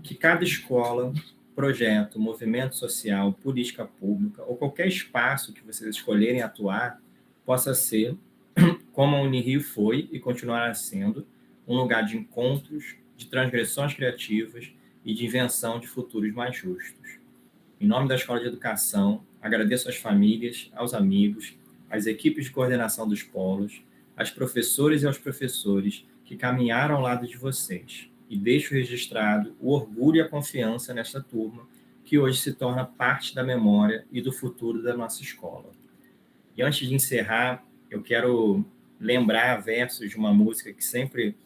Que cada escola, projeto, movimento social, política pública ou qualquer espaço que vocês escolherem atuar possa ser, como a Unirio foi e continuará sendo, um lugar de encontros, de transgressões criativas e de invenção de futuros mais justos. Em nome da Escola de Educação, agradeço às famílias, aos amigos, às equipes de coordenação dos polos, às professoras e aos professores que caminharam ao lado de vocês, e deixo registrado o orgulho e a confiança nesta turma, que hoje se torna parte da memória e do futuro da nossa escola. E antes de encerrar, eu quero lembrar versos de uma música que sempre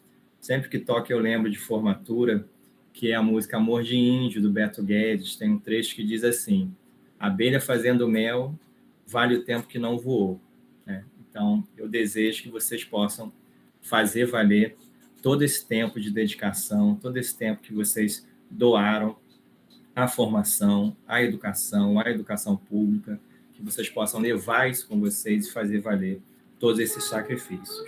que toco eu lembro de formatura, que é a música Amor de Índio, do Beto Guedes. Tem um trecho que diz assim: abelha fazendo mel vale o tempo que não voou. Então, eu desejo que vocês possam fazer valer todo esse tempo de dedicação, todo esse tempo que vocês doaram à formação, à educação pública, que vocês possam levar isso com vocês e fazer valer todos esses sacrifícios.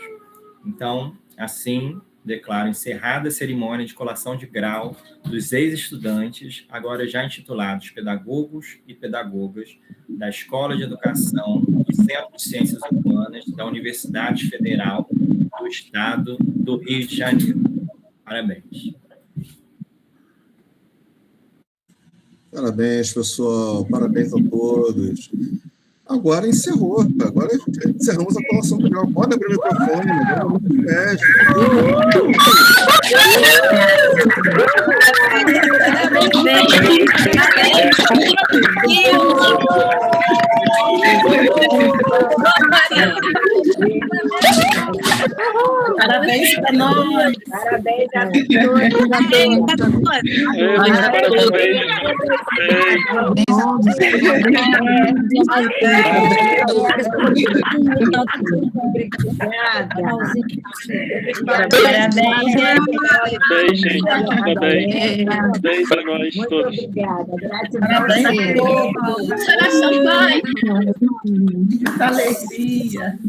Então, assim, declaro encerrada a cerimônia de colação de grau dos ex-estudantes, agora já intitulados pedagogos e pedagogas da Escola de Educação do Centro de Ciências Humanas da Universidade Federal do Estado do Rio de Janeiro. Parabéns. Parabéns, pessoal. Parabéns a todos. Agora encerrou. Agora encerramos a colação do grau. Pode abrir o microfone. Parabéns para nós. Parabéns a todos. Parabéns, gente. Parabéns para nós todos. Obrigada. Parabéns a todos. Muita alegria.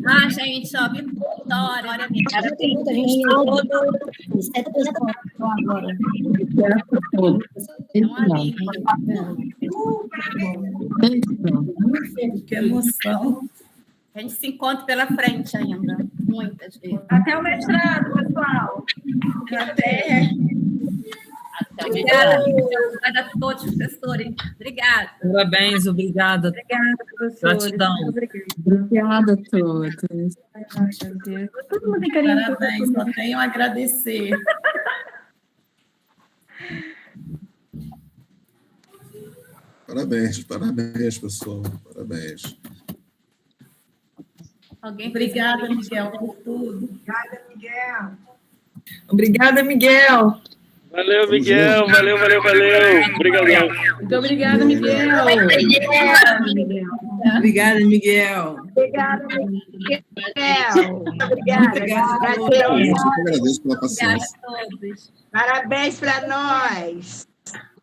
Ah, gente, ó, vitória. Tem muita gente agora. Que emoção. A gente se encontra pela frente ainda, muitas vezes. Até o mestrado, pessoal. Até. Obrigada, obrigada a todos, professores. Obrigada. Parabéns, obrigada. Obrigada, professores. Gratidão. Obrigada a todos. Todo mundo tem carinho. Parabéns, só tenho a agradecer. Parabéns, pessoal. Parabéns. Obrigada, Miguel, por tudo. Obrigada, Miguel. Obrigada, Miguel. Valeu, Miguel. Valeu. Obrigadão. Muito obrigada, Miguel. Obrigada, Miguel. Obrigada, Miguel. Obrigada. Eu agradeço pela paciência. Obrigada a todos. Parabéns para nós.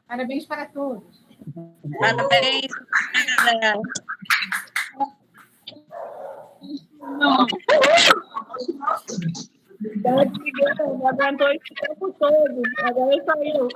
Parabéns para todos. Parabéns. Miguel, não aguentou esse tempo todo. Agora saiu.